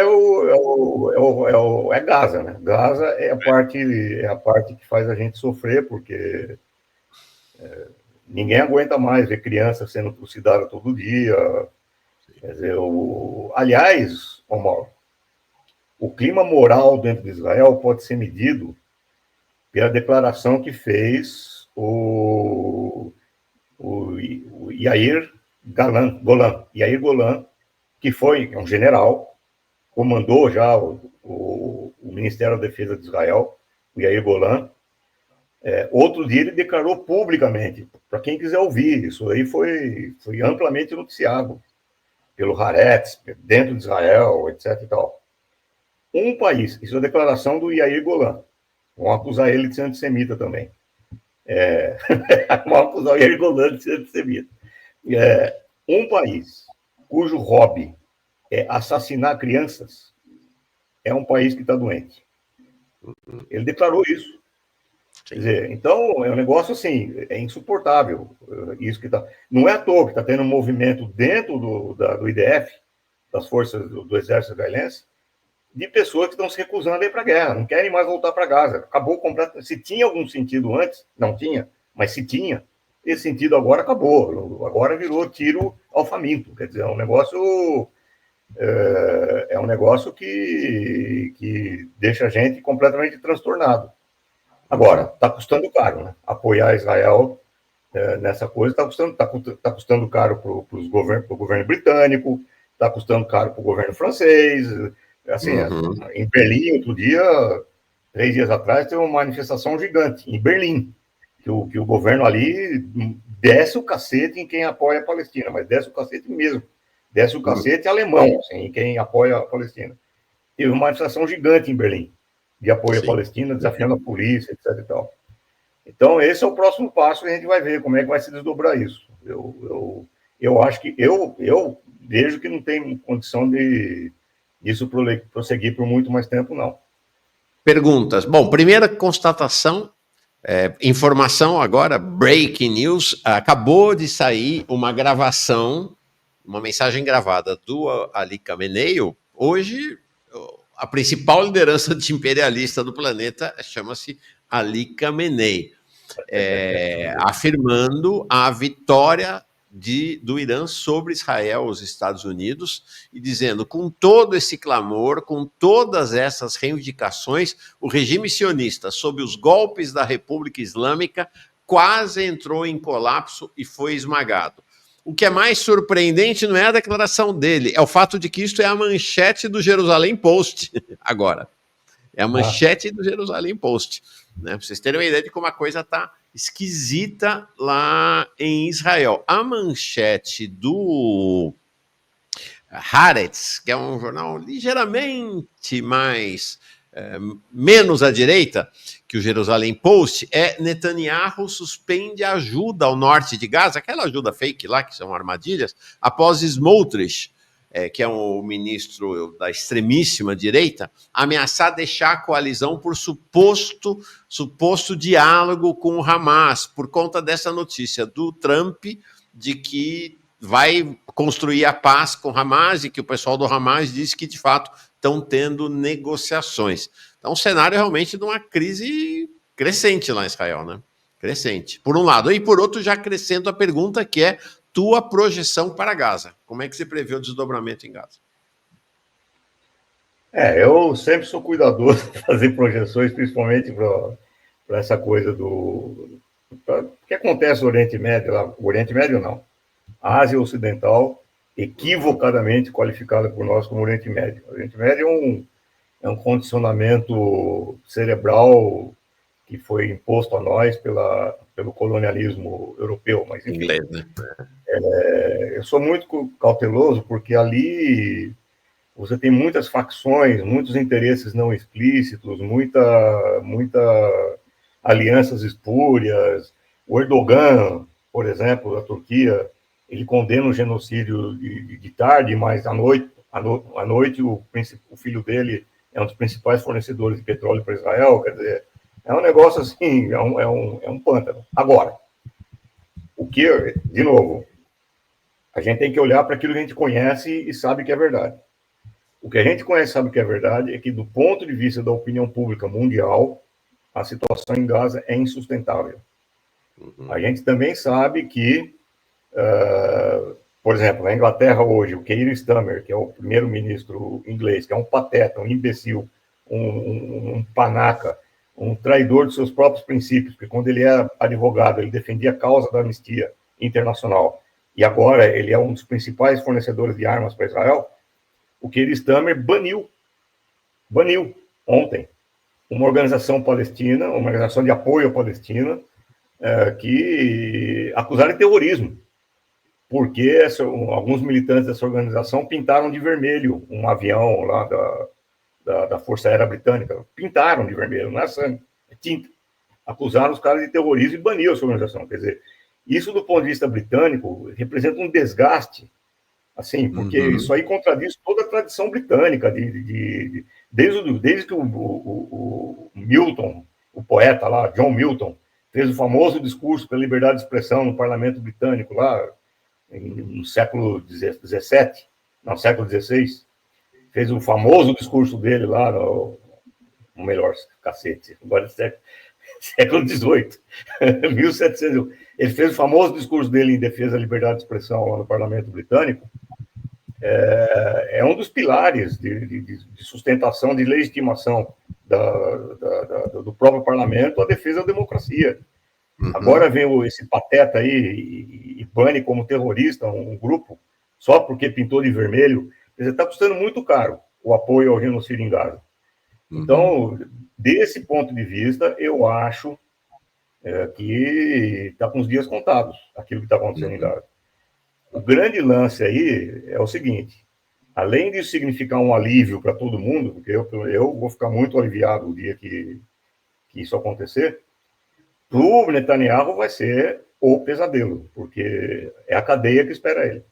é Gaza, né? Gaza é a parte que faz a gente sofrer, porque ninguém aguenta mais ver criança sendo trucidada todo dia. Quer dizer, aliás, Omar, o clima moral dentro de Israel pode ser medido pela declaração que fez o Yair Golan, que foi um general, comandou já o Ministério da Defesa de Israel, o Yair Golan. Outro dia ele declarou publicamente, para quem quiser ouvir, isso aí foi amplamente noticiado pelo Haaretz, dentro de Israel, etc. E tal. Um país, isso é a declaração do Yair Golan, vão acusar ele de ser antissemita também. Vão acusar o Yair Golan de ser antissemita. Um país cujo hobby é assassinar crianças é um país que está doente. Ele declarou isso. Quer dizer, então, é um negócio assim, é insuportável isso que está. Não é à toa que está tendo um movimento dentro do IDF, das forças do Exército Israelense, de pessoas que estão se recusando a ir para a guerra, não querem mais voltar para Gaza. Acabou completamente. Se tinha algum sentido antes, não tinha, mas se tinha, esse sentido agora acabou. Agora virou tiro ao faminto. Quer dizer, é um negócio que deixa a gente completamente transtornado. Agora, está custando caro, né? Apoiar Israel nessa coisa está custando caro para o governo britânico, está custando caro para o governo francês. Assim, em Berlim, outro dia, 3 dias atrás, teve uma manifestação gigante, em Berlim, que o governo ali desce o cacete em quem apoia a Palestina, mas desce o cacete mesmo. Desce o cacete alemão, assim, em quem apoia a Palestina. Teve uma manifestação gigante em Berlim, de apoio à Palestina, desafiando a polícia, etc. E tal. Então, esse é o próximo passo que a gente vai ver, como é que vai se desdobrar isso. Eu acho que eu vejo que não tem condição de isso prosseguir por muito mais tempo, não. Perguntas. Bom, primeira constatação, informação agora, breaking news, acabou de sair uma gravação, uma mensagem gravada do Ali Khamenei. Hoje, a principal liderança anti-imperialista do planeta chama-se Ali Khamenei, afirmando a vitória do Irã sobre Israel, os Estados Unidos, e dizendo, com todo esse clamor, com todas essas reivindicações, o regime sionista, sob os golpes da República Islâmica, quase entrou em colapso e foi esmagado. O que é mais surpreendente não é a declaração dele, é o fato de que isto é a manchete do Jerusalém Post agora. É a manchete do Jerusalém Post. Né? Para vocês terem uma ideia de como a coisa está esquisita lá em Israel. A manchete do Haaretz, que é um jornal ligeiramente menos à direita que o Jerusalém Post, Netanyahu suspende a ajuda ao norte de Gaza, aquela ajuda fake lá, que são armadilhas, após Smotrich, que é um ministro da extremíssima direita, ameaçar deixar a coalizão por suposto diálogo com o Hamas, por conta dessa notícia do Trump de que vai construir a paz com o Hamas e que o pessoal do Hamas diz que, de fato, estão tendo negociações. Então, um cenário realmente de uma crise crescente lá em Israel, né? Crescente, por um lado. E, por outro, já crescendo a pergunta que é tua projeção para Gaza. Como é que você prevê o desdobramento em Gaza? Eu sempre sou cuidadoso de fazer projeções, principalmente para essa coisa o que acontece no Oriente Médio, lá, o Oriente Médio não, a Ásia Ocidental, equivocadamente qualificada por nós como Oriente Médio. O Oriente Médio é um condicionamento cerebral que foi imposto a nós pelo colonialismo europeu. Mas, enfim, inglês, né? Eu sou muito cauteloso porque ali você tem muitas facções, muitos interesses não explícitos, muita alianças espúrias. O Erdogan, por exemplo, da Turquia, ele condena o genocídio de tarde, mas à noite o filho dele é um dos principais fornecedores de petróleo para Israel. Quer dizer, é um negócio assim, é um pântano. Agora, de novo, A gente tem que olhar para aquilo que a gente conhece e sabe que é verdade. O que a gente conhece e sabe que é verdade é que, do ponto de vista da opinião pública mundial, a situação em Gaza é insustentável. A gente também sabe que, por exemplo, na Inglaterra hoje, o Keir Starmer, que é o primeiro-ministro inglês, que é um pateta, um imbecil, um panaca, um traidor de seus próprios princípios, porque quando ele era advogado, ele defendia a causa da anistia internacional, e agora ele é um dos principais fornecedores de armas para Israel. O Keir Starmer baniu ontem uma organização palestina, uma organização de apoio à Palestina, que acusaram de terrorismo, porque alguns militantes dessa organização pintaram de vermelho um avião lá da Força Aérea Britânica. Pintaram de vermelho, não é sangue, é tinta. Acusaram os caras de terrorismo e baniram essa organização. Quer dizer, isso, do ponto de vista britânico, representa um desgaste, assim, porque isso aí contradiz toda a tradição britânica, desde que o Milton, o poeta lá, John Milton, fez o famoso discurso pela liberdade de expressão no parlamento britânico, lá no século XVII, não, século XVI, fez o famoso discurso dele lá, o melhor, cacete, agora é século XVIII, 1700, ele fez o famoso discurso dele em defesa da liberdade de expressão lá no parlamento britânico. É um dos pilares de sustentação, de legitimação do próprio parlamento, a defesa da democracia. Agora vem esse pateta aí e bane como terrorista um grupo, só porque pintou de vermelho. Quer dizer, está custando muito caro o apoio ao genocídio em Gaza. Então, desse ponto de vista, eu acho que está com os dias contados, aquilo que está acontecendo em Gaza. O grande lance aí é o seguinte: além de significar um alívio para todo mundo, porque eu vou ficar muito aliviado o dia que isso acontecer, para o Netanyahu vai ser o pesadelo, porque é a cadeia que espera ele.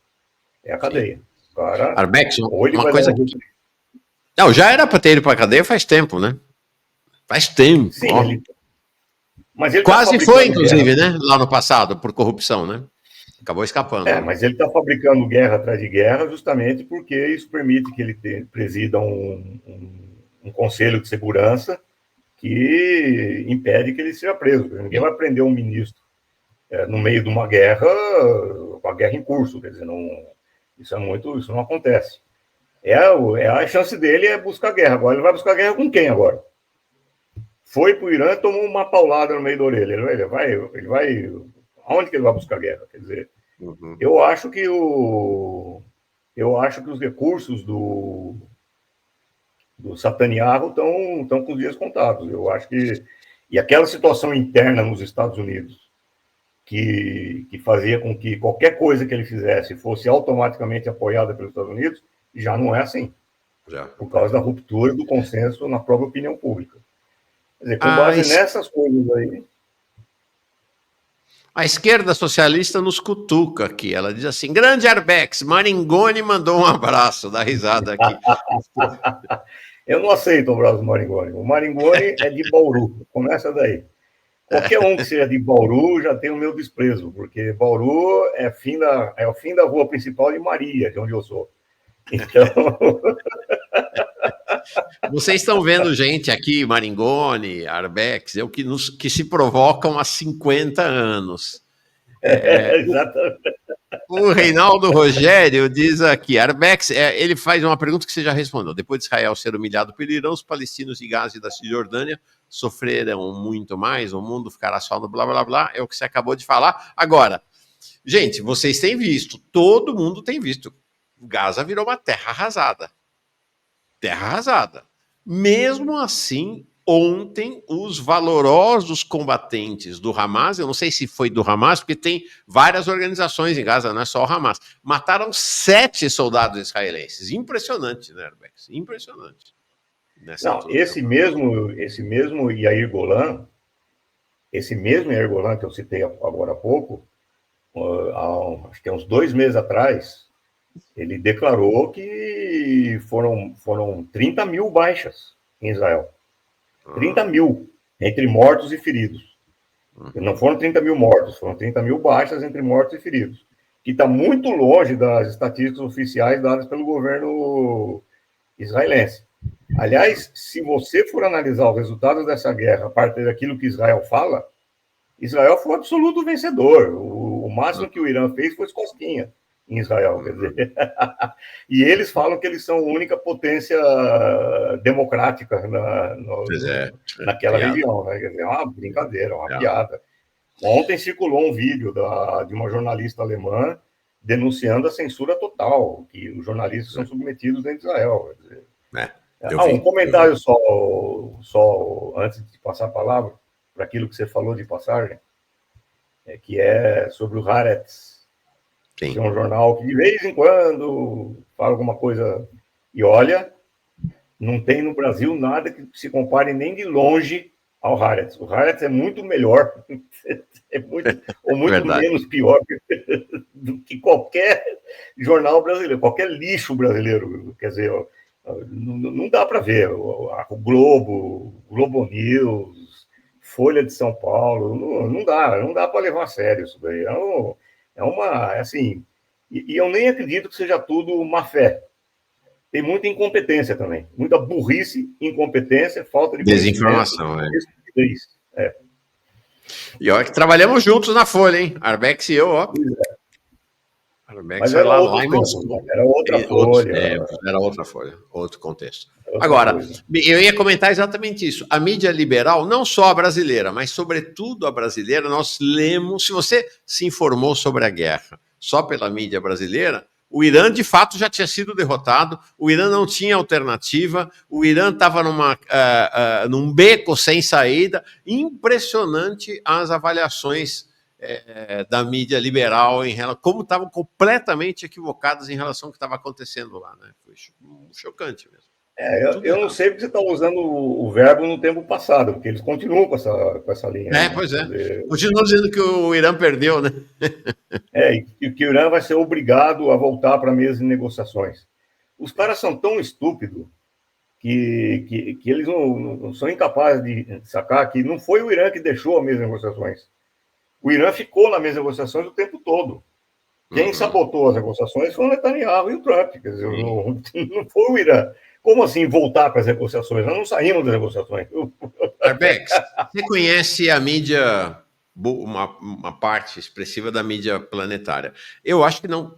É a cadeia. Cara, Arbex, ou ele uma vai coisa dar que... Não, já era para ter ido para a cadeia faz tempo, né? Faz tempo. Sim, mas ele quase foi, inclusive, guerra, né? Lá no passado, por corrupção, né? Acabou escapando. Mas ele está fabricando guerra atrás de guerra justamente porque isso permite que ele presida um conselho de segurança que impede que ele seja preso. Ninguém vai prender um ministro no meio de uma guerra em curso. Quer dizer, isso não acontece. A chance dele é buscar guerra. Agora, ele vai buscar guerra com quem agora? Foi para o Irã e tomou uma paulada no meio da orelha. Ele vai... Aonde que ele vai buscar guerra? Quer dizer, eu acho que os recursos do Netanyahu estão com os dias contados. Eu acho que... E aquela situação interna nos Estados Unidos, que fazia com que qualquer coisa que ele fizesse fosse automaticamente apoiada pelos Estados Unidos, já não é assim. Por causa da ruptura do consenso na própria opinião pública. Quer dizer, com base nessas coisas aí... A esquerda socialista nos cutuca aqui. Ela diz assim: grande Arbex, Maringoni mandou um abraço, dá risada aqui. Eu não aceito o abraço do Maringoni. O Maringoni é de Bauru, começa daí. Qualquer um que seja de Bauru já tem o meu desprezo, porque Bauru é o fim da rua principal de Maria, de onde eu sou. Então... Vocês estão vendo gente aqui, Maringoni, Arbex, que se provocam há 50 anos. Exatamente. O Reinaldo Rogério diz aqui, Arbex, ele faz uma pergunta que você já respondeu. Depois de Israel ser humilhado pelo Irã, os palestinos de Gaza e da Cisjordânia sofreram muito mais, o mundo ficará só no blá, blá, blá, é o que você acabou de falar. Agora, gente, vocês têm visto, todo mundo tem visto, Gaza virou uma terra arrasada. Terra arrasada. Mesmo assim, ontem, os valorosos combatentes do Hamas, eu não sei se foi do Hamas, porque tem várias organizações em Gaza, não é só o Hamas, mataram 7 soldados israelenses. Impressionante, né, Arbex? Impressionante. Não, esse mesmo Yair Golan que eu citei agora há pouco, acho que há uns 2 meses atrás, ele declarou que foram 30 mil baixas em Israel. 30 mil, entre mortos e feridos. Não foram 30 mil mortos, foram 30 mil baixas entre mortos e feridos. que está muito longe das estatísticas oficiais dadas pelo governo israelense. Aliás, se você for analisar os resultados dessa guerra a partir daquilo que Israel fala, Israel foi o absoluto vencedor. O máximo que o Irã fez foi cosquinha em Israel. Quer dizer. E eles falam que eles são a única potência democrática naquela região. Né? Quer dizer, é uma brincadeira, uma piada. Ontem circulou um vídeo de uma jornalista alemã denunciando a censura total, que os jornalistas são submetidos dentro de Israel. Quer dizer. Um comentário só antes de passar a palavra, para aquilo que você falou de passagem, que é sobre o Haaretz, que é um jornal que de vez em quando fala alguma coisa, e olha, não tem no Brasil nada que se compare nem de longe ao Haaretz. O Haaretz é muito melhor, muito menos pior do que qualquer jornal brasileiro, qualquer lixo brasileiro. Quer dizer, não dá para ver. O Globo News, Folha de São Paulo, não dá para levar a sério isso daí. Assim, e eu nem acredito que seja tudo má fé. Tem muita incompetência também, muita burrice, incompetência, falta de desinformação. E olha que trabalhamos juntos na Folha, hein? Arbex e eu, ó. Arbex mas foi era lá em Moscou. Era outra Folha. Era outra Folha, outro contexto. Agora, eu ia comentar exatamente isso. A mídia liberal, não só a brasileira, mas sobretudo a brasileira, nós lemos, se você se informou sobre a guerra só pela mídia brasileira, o Irã, de fato, já tinha sido derrotado, o Irã não tinha alternativa, o Irã estava num beco sem saída. Impressionante as avaliações da mídia liberal, como estavam completamente equivocadas em relação ao que estava acontecendo lá. Né? Foi chocante mesmo. Eu não sei porque você está usando o verbo no tempo passado, porque eles continuam com essa linha. Pois é. Continuam dizendo que o Irã perdeu, né? E que o Irã vai ser obrigado a voltar para a mesa de negociações. Os caras são tão estúpidos que eles não são incapazes de sacar que não foi o Irã que deixou a mesa de negociações. O Irã ficou na mesa de negociações o tempo todo. Quem sabotou as negociações foi o Netanyahu e o Trump. Quer dizer, não foi o Irã. Como assim voltar para as negociações? Nós não saímos das negociações. Arbex, você conhece a mídia, uma parte expressiva da mídia planetária. Eu acho que não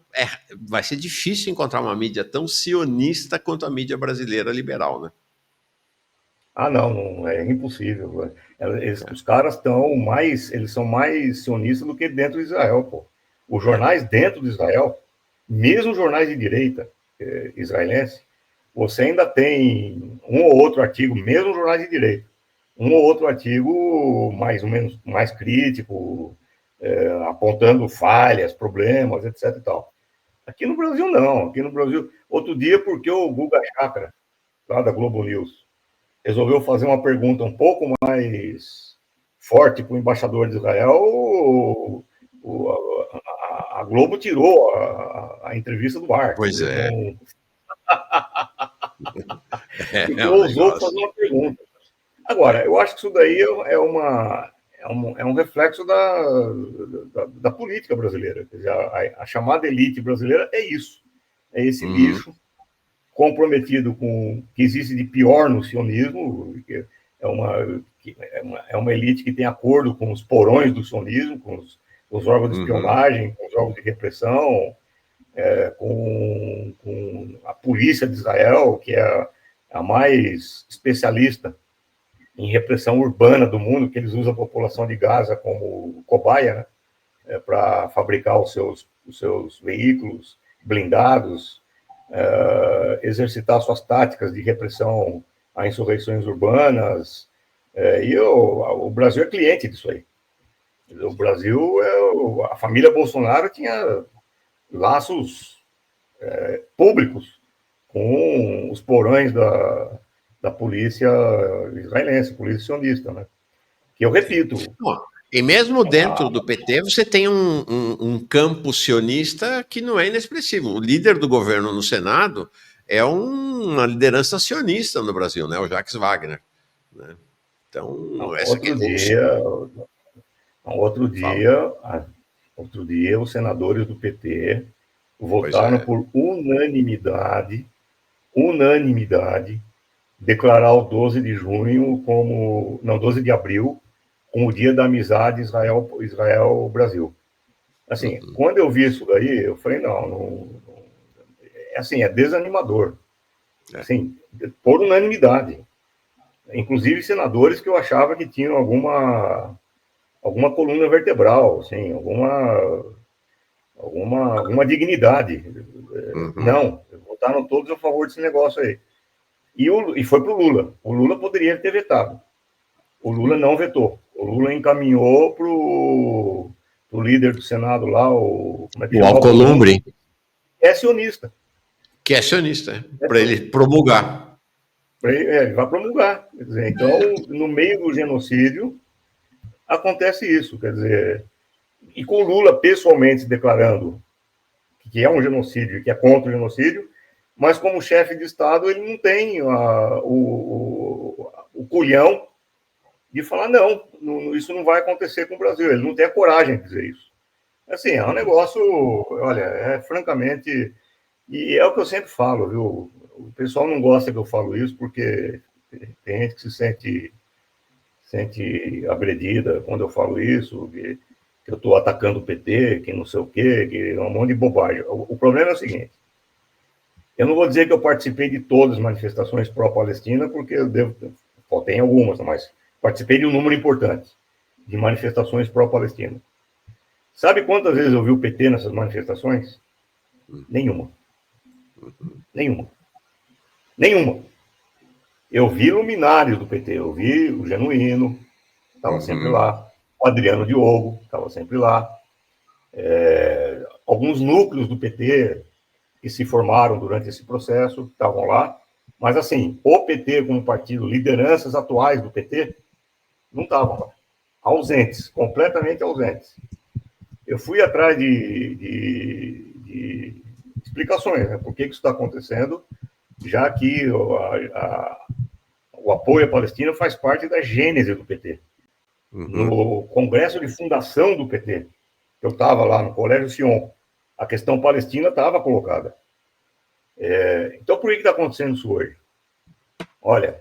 vai ser difícil encontrar uma mídia tão sionista quanto a mídia brasileira liberal, né? Não, é impossível. Os caras eles são mais sionistas do que dentro de Israel, pô. Os jornais dentro de Israel, mesmo jornais de direita israelense, você ainda tem um ou outro artigo, mesmo jornais de direita, um ou outro artigo mais ou menos mais crítico, apontando falhas, problemas, etc. e tal. Aqui no Brasil, não. Aqui no Brasil, outro dia, porque o Guga Chakra, lá da Globo News, resolveu fazer uma pergunta um pouco mais forte para o embaixador de Israel, a Globo tirou a entrevista do ar. Pois é. Porque ousou fazer uma pergunta. Agora, eu acho que isso daí é um reflexo da política brasileira. Quer dizer, a chamada elite brasileira é isso. É esse lixo comprometido com o que existe de pior no sionismo, que é uma elite que tem acordo com os porões do sionismo, com os órgãos de espionagem, com os órgãos de repressão, com a polícia de Israel, que é a mais especialista em repressão urbana do mundo, que eles usam a população de Gaza como cobaia, né, para fabricar os seus veículos blindados, exercitar suas táticas de repressão a insurreições urbanas. E o Brasil é cliente disso aí. O Brasil, a família Bolsonaro tinha laços públicos com os porões da polícia israelense, polícia sionista, né? Que eu repito. E mesmo dentro do PT, você tem um campo sionista que não é inexpressivo. O líder do governo no Senado é uma liderança sionista no Brasil, né? O Jacques Wagner. Né? Então, outro dia, os senadores do PT votaram por unanimidade, declarar o 12 de junho como, não, 12 de abril, como o dia da amizade Israel-Brasil. Assim, quando eu vi isso daí, eu falei, assim, é desanimador. Assim, por unanimidade. Inclusive senadores que eu achava que tinham alguma coluna vertebral, assim, alguma dignidade. Não, votaram todos a favor desse negócio aí. E foi para o Lula. O Lula poderia ter vetado. O Lula não vetou. O Lula encaminhou para o líder do Senado lá, como é que chama? Alcolumbre. É sionista. Que é sionista, para ele promulgar. Ele vai promulgar. Quer dizer, então, no meio do genocídio, acontece isso. Quer dizer, e com o Lula pessoalmente declarando que é um genocídio, que é contra o genocídio, mas como chefe de Estado ele não tem o culhão de falar não, isso não vai acontecer com o Brasil, ele não tem a coragem de dizer isso. Assim, é um negócio, olha, francamente, e é o que eu sempre falo, viu? O pessoal não gosta que eu falo isso porque tem gente que se sente agredida quando eu falo isso, que eu estou atacando o PT, que não sei o quê, que é um monte de bobagem. O problema é o seguinte, eu não vou dizer que eu participei de todas as manifestações pró-Palestina, porque tem algumas, mas participei de um número importante de manifestações pró-Palestina. Sabe quantas vezes eu vi o PT nessas manifestações? Nenhuma. Eu vi luminares do PT, eu vi o Genuíno, estava sempre lá, o Adriano Diogo estava sempre lá, alguns núcleos do PT que se formaram durante esse processo estavam lá, mas assim, o PT como partido, lideranças atuais do PT, não estavam lá, ausentes, completamente ausentes. Eu fui atrás de explicações, né, por que isso está acontecendo, já que o apoio à Palestina faz parte da gênese do PT. No congresso de fundação do PT, eu estava lá no Colégio Sion, a questão palestina estava colocada. Então, por que está acontecendo isso hoje? Olha,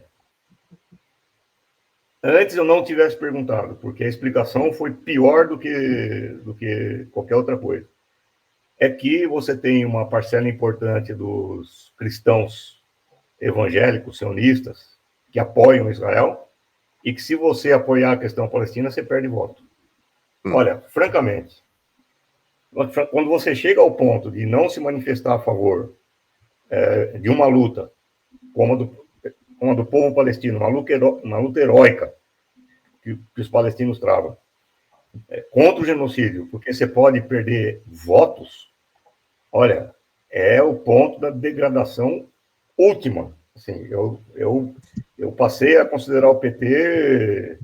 antes eu não tivesse perguntado, porque a explicação foi pior do que qualquer outra coisa. É que você tem uma parcela importante dos cristãos evangélicos, sionistas, que apoiam Israel, e que se você apoiar a questão palestina, você perde voto. Olha, francamente, quando você chega ao ponto de não se manifestar a favor de uma luta como a do povo palestino, uma luta heróica que os palestinos travam, contra o genocídio, porque você pode perder votos, olha, é o ponto da degradação última. Assim, eu passei a considerar o PT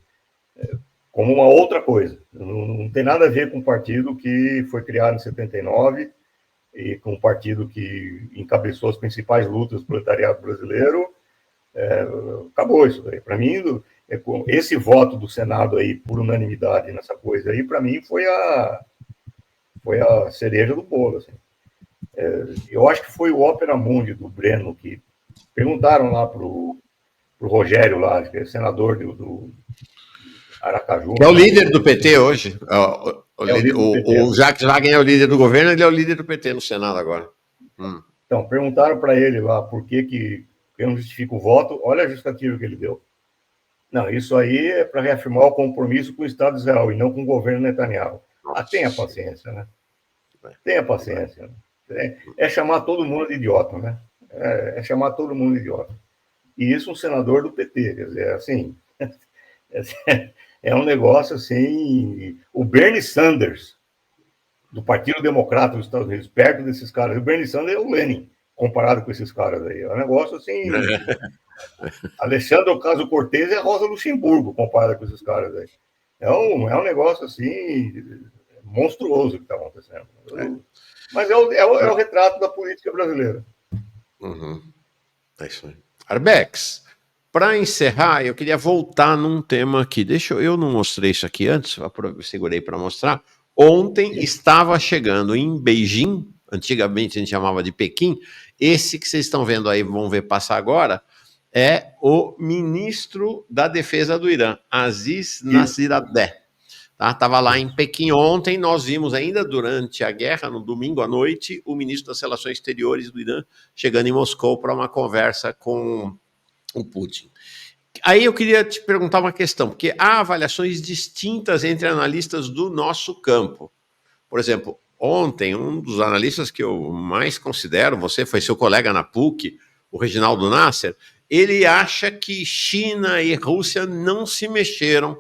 como uma outra coisa. Não tem nada a ver com o partido que foi criado em 79 e com o partido que encabeçou as principais lutas do proletariado brasileiro. Acabou isso aí. Para mim, esse voto do Senado aí, por unanimidade nessa coisa aí, para mim foi a cereja do bolo. Assim. Eu acho que foi o Opera Mundi do Breno que perguntaram lá pro Rogério, lá, que é senador do Aracaju. É o líder do PT hoje. O Jacques Wagner é o líder do governo, ele é o líder do PT no Senado agora. Então, perguntaram para ele lá por que eu não justifico o voto. Olha a justificativa que ele deu. Não, isso aí é para reafirmar o compromisso com o Estado de Israel e não com o governo Netanyahu. Tenha paciência, né? Tenha paciência. É chamar todo mundo de idiota, né? É chamar todo mundo de idiota. E isso um senador do PT, quer dizer, assim, é um negócio assim. O Bernie Sanders, do Partido Democrata dos Estados Unidos, perto desses caras, o Bernie Sanders é o Lenin, comparado com esses caras aí. É um negócio assim. Alexandre Ocasio-Cortez é a Rosa Luxemburgo, comparado com esses caras aí. É um negócio assim monstruoso que está acontecendo. Mas é o retrato da política brasileira. É isso aí. Arbex, para encerrar, eu queria voltar num tema aqui. Eu não mostrei isso aqui antes, eu segurei para mostrar. Ontem estava chegando em Beijing, antigamente a gente chamava de Pequim, esse que vocês estão vendo aí, vão ver passar agora, é o ministro da Defesa do Irã, Aziz Naziradeh. Estava lá em Pequim ontem, nós vimos ainda durante a guerra, no domingo à noite, o ministro das Relações Exteriores do Irã chegando em Moscou para uma conversa com o Putin. Aí eu queria te perguntar uma questão, porque há avaliações distintas entre analistas do nosso campo. Por exemplo, ontem, um dos analistas que eu mais considero, você foi seu colega na PUC, o Reginaldo Nasser, ele acha que China e Rússia não se mexeram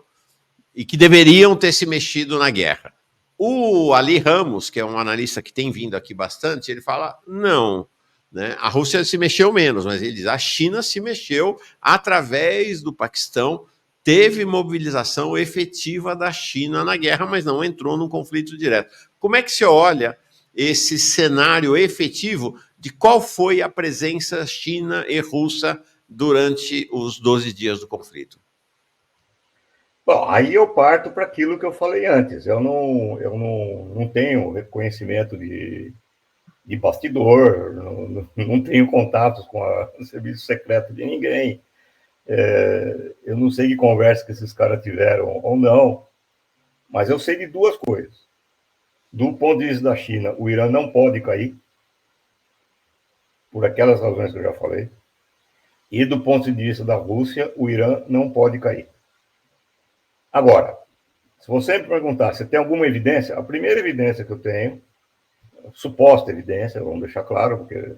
e que deveriam ter se mexido na guerra. O Ali Ramos, que é um analista que tem vindo aqui bastante, ele fala, não, né? A Rússia se mexeu menos, mas ele diz, a China se mexeu através do Paquistão, teve mobilização efetiva da China na guerra, mas não entrou num conflito direto. Como é que se olha esse cenário efetivo de qual foi a presença china e russa durante os 12 dias do conflito? Bom, aí eu parto para aquilo que eu falei antes. Eu não tenho reconhecimento de bastidor, não tenho contatos com o serviço secreto de ninguém. Eu não sei que conversa que esses caras tiveram ou não, mas eu sei de duas coisas. Do ponto de vista da China, o Irã não pode cair, por aquelas razões que eu já falei. E do ponto de vista da Rússia, o Irã não pode cair. Agora, se você me perguntar se tem alguma evidência, a primeira evidência que eu tenho, suposta evidência, vamos deixar claro, porque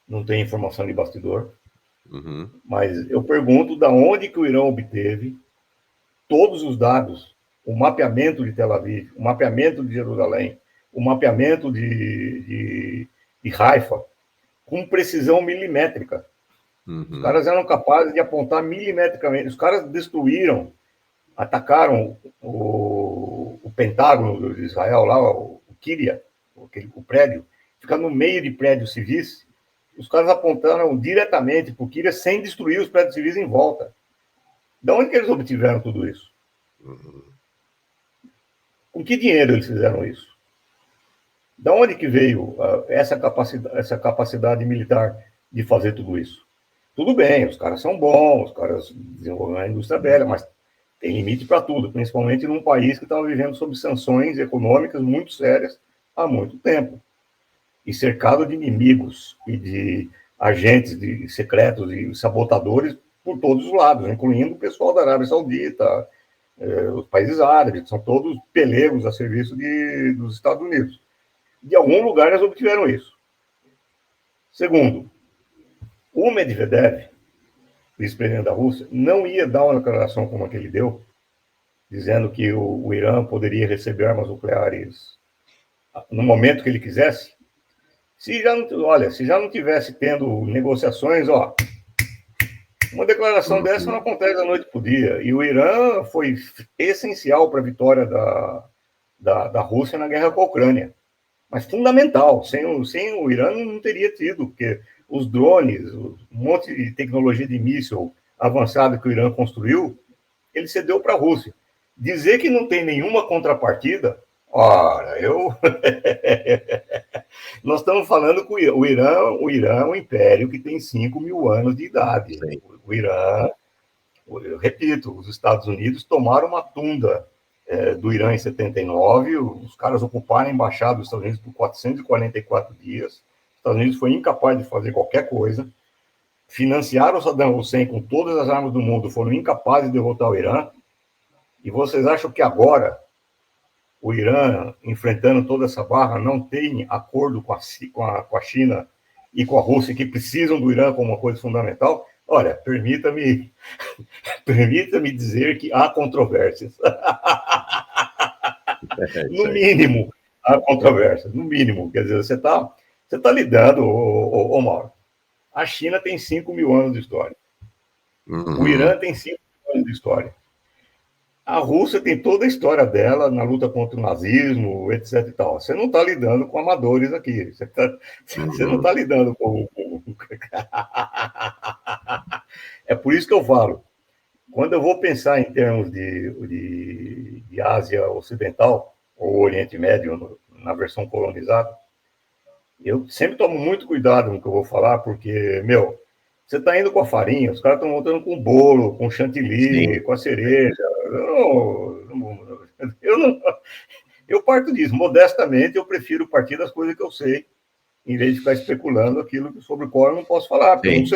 não tem informação de bastidor, mas eu pergunto da onde que o Irã obteve todos os dados, o mapeamento de Tel Aviv, o mapeamento de Jerusalém, o mapeamento de Haifa, com precisão milimétrica. Os caras eram capazes de apontar milimetricamente. Os caras destruíram, atacaram o Pentágono de Israel, lá, o Kiryat, o prédio, fica no meio de prédios civis. Os caras apontaram diretamente para o Kiryat sem destruir os prédios civis em volta. De onde que eles obtiveram tudo isso? Com que dinheiro eles fizeram isso? De onde que veio essa capacidade militar de fazer tudo isso? Tudo bem, os caras são bons, os caras desenvolveram a indústria bélica, mas tem limite para tudo, principalmente num país que estava vivendo sob sanções econômicas muito sérias há muito tempo. E cercado de inimigos e de agentes secretos e sabotadores por todos os lados, incluindo o pessoal da Arábia Saudita, os países árabes, que são todos pelegos a serviço dos Estados Unidos. De algum lugar eles obtiveram isso. Segundo, o Medvedev, vice-presidente da Rússia, não ia dar uma declaração como a que ele deu, dizendo que o Irã poderia receber armas nucleares no momento que ele quisesse. Se já não tivesse tendo negociações, uma declaração dessa não acontece da noite para o dia. E o Irã foi essencial para a vitória da Rússia na guerra com a Ucrânia. Mas fundamental. Sem o Irã não teria tido, porque os drones, um monte de tecnologia de míssil avançado que o Irã construiu, ele cedeu para a Rússia. Dizer que não tem nenhuma contrapartida, nós estamos falando que o Irã é um império que tem 5 mil anos de idade. O Irã, eu repito, os Estados Unidos tomaram uma tunda do Irã em 79, os caras ocuparam a embaixada dos Estados Unidos por 444 dias, os Estados Unidos foi incapaz de fazer qualquer coisa, financiaram o Saddam Hussein com todas as armas do mundo, foram incapazes de derrotar o Irã, e vocês acham que agora o Irã, enfrentando toda essa barra, não tem acordo com a China e com a Rússia, que precisam do Irã como uma coisa fundamental? Olha, permita-me dizer que há controvérsias. No mínimo, há controvérsias. No mínimo. Quer dizer, você tá lidando, Mauro. A China tem 5 mil anos de história. O Irã tem 5 mil anos de história. A Rússia tem toda a história dela na luta contra o nazismo, etc. E tal. Você não está lidando com amadores aqui. Você não está lidando com. É por isso que eu falo. Quando eu vou pensar em termos de Ásia Ocidental, ou Oriente Médio na versão colonizada. Eu sempre tomo muito cuidado no que eu vou falar, porque, meu, você está indo com a farinha, os caras estão voltando com o bolo, com o chantilly, sim, com a cereja. Eu parto disso. Modestamente, eu prefiro partir das coisas que eu sei, em vez de ficar especulando aquilo sobre o qual eu não posso falar, porque sim, eu não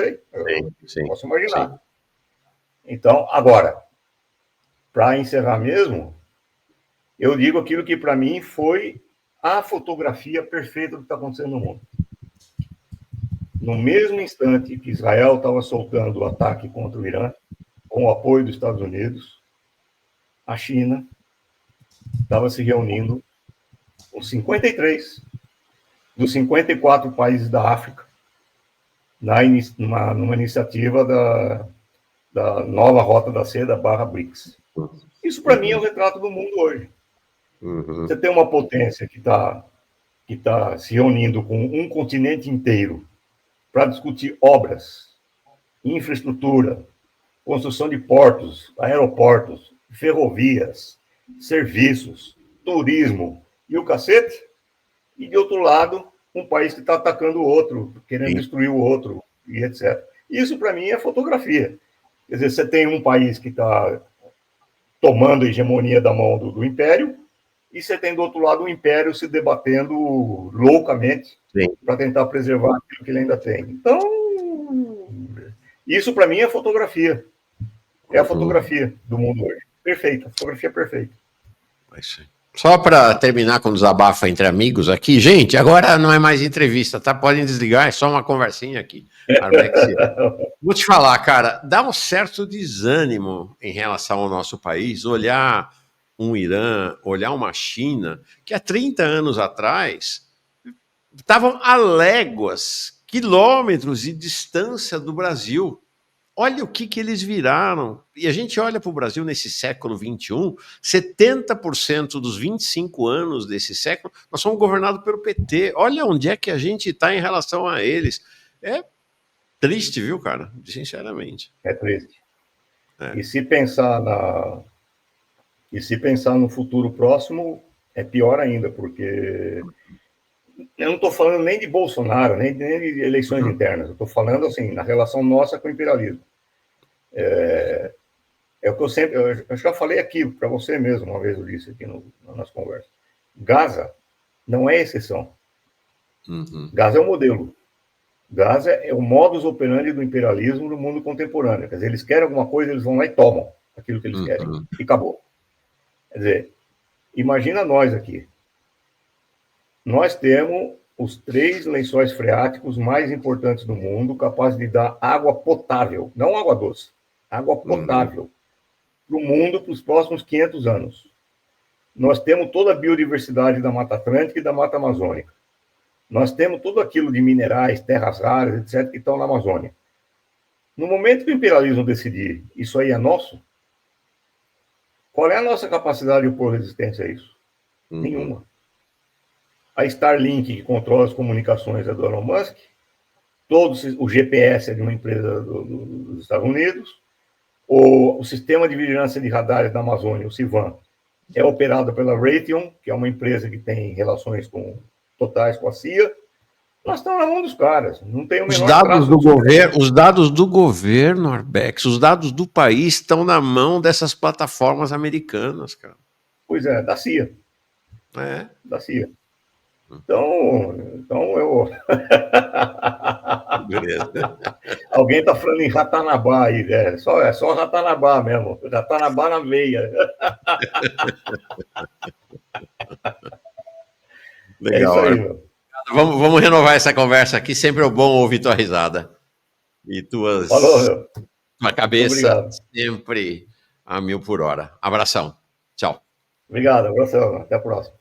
sei. Eu posso imaginar. Sim. Então, agora, para encerrar mesmo, eu digo aquilo que para mim foi a fotografia perfeita do que está acontecendo no mundo. No mesmo instante que Israel estava soltando o ataque contra o Irã, com o apoio dos Estados Unidos, a China estava se reunindo com 53 dos 54 países da África numa iniciativa da nova Rota da Seda /BRICS. Isso, para mim, é o retrato do mundo hoje. Uhum. Você tem uma potência que tá se reunindo com um continente inteiro para discutir obras, infraestrutura, construção de portos, aeroportos, ferrovias, serviços, turismo e o cacete. E, de outro lado, um país que está atacando o outro, querendo destruir o outro, e etc. Isso, para mim, é fotografia. Quer dizer, você tem um país que está tomando a hegemonia da mão do império, e você tem, do outro lado, o império se debatendo loucamente para tentar preservar aquilo que ele ainda tem. Então, isso, para mim, é fotografia. É a fotografia do mundo hoje. Perfeita, fotografia perfeita. Só para terminar com o desabafo entre amigos aqui, gente, agora não é mais entrevista, tá? Podem desligar, é só uma conversinha aqui. Vou te falar, cara, dá um certo desânimo em relação ao nosso país, olhar um Irã, olhar uma China, que há 30 anos atrás estavam a léguas, quilômetros de distância do Brasil. Olha o que eles viraram. E a gente olha para o Brasil nesse século XXI, 70% dos 25 anos desse século, nós somos governados pelo PT. Olha onde é que a gente está em relação a eles. É triste, viu, cara? Sinceramente. É triste. É. E se pensar no futuro próximo, é pior ainda, porque eu não estou falando nem de Bolsonaro, nem de eleições internas. Eu estou falando, assim, na relação nossa com o imperialismo. É o que eu já falei aqui para você mesmo, uma vez eu disse aqui na nossa conversa. Gaza não é exceção. Uhum. Gaza é o modelo. Gaza é o modus operandi do imperialismo no mundo contemporâneo. Quer dizer, eles querem alguma coisa, eles vão lá e tomam aquilo que eles querem. E acabou. Quer dizer, imagina nós aqui. Nós temos os 3 lençóis freáticos mais importantes do mundo, capazes de dar água potável, não água doce, água potável para o mundo para os próximos 500 anos. Nós temos toda a biodiversidade da Mata Atlântica e da Mata Amazônica. Nós temos tudo aquilo de minerais, terras raras, etc., que estão na Amazônia. No momento que o imperialismo decidir isso aí é nosso, qual é a nossa capacidade de opor resistência a isso? Nenhuma. A Starlink, que controla as comunicações, é do Elon Musk. O GPS é de uma empresa dos Estados Unidos. O sistema de vigilância de radares da Amazônia, o CIVAM, é operado pela Raytheon, que é uma empresa que tem relações totais com a CIA. Nós estamos na mão dos caras. Não tem o menor Os dados do governo, Arbex, os dados do país estão na mão dessas plataformas americanas, cara. Pois é, da CIA. É. Da CIA. Então eu... Beleza. Alguém está falando em Ratanabá aí, é só Ratanabá mesmo. Ratanabá na veia. Legal. É isso aí, meu. Vamos renovar essa conversa aqui. Sempre é bom ouvir tua risada. E tua cabeça sempre a 1000 por hora. Abração. Tchau. Obrigado, abração. Até a próxima.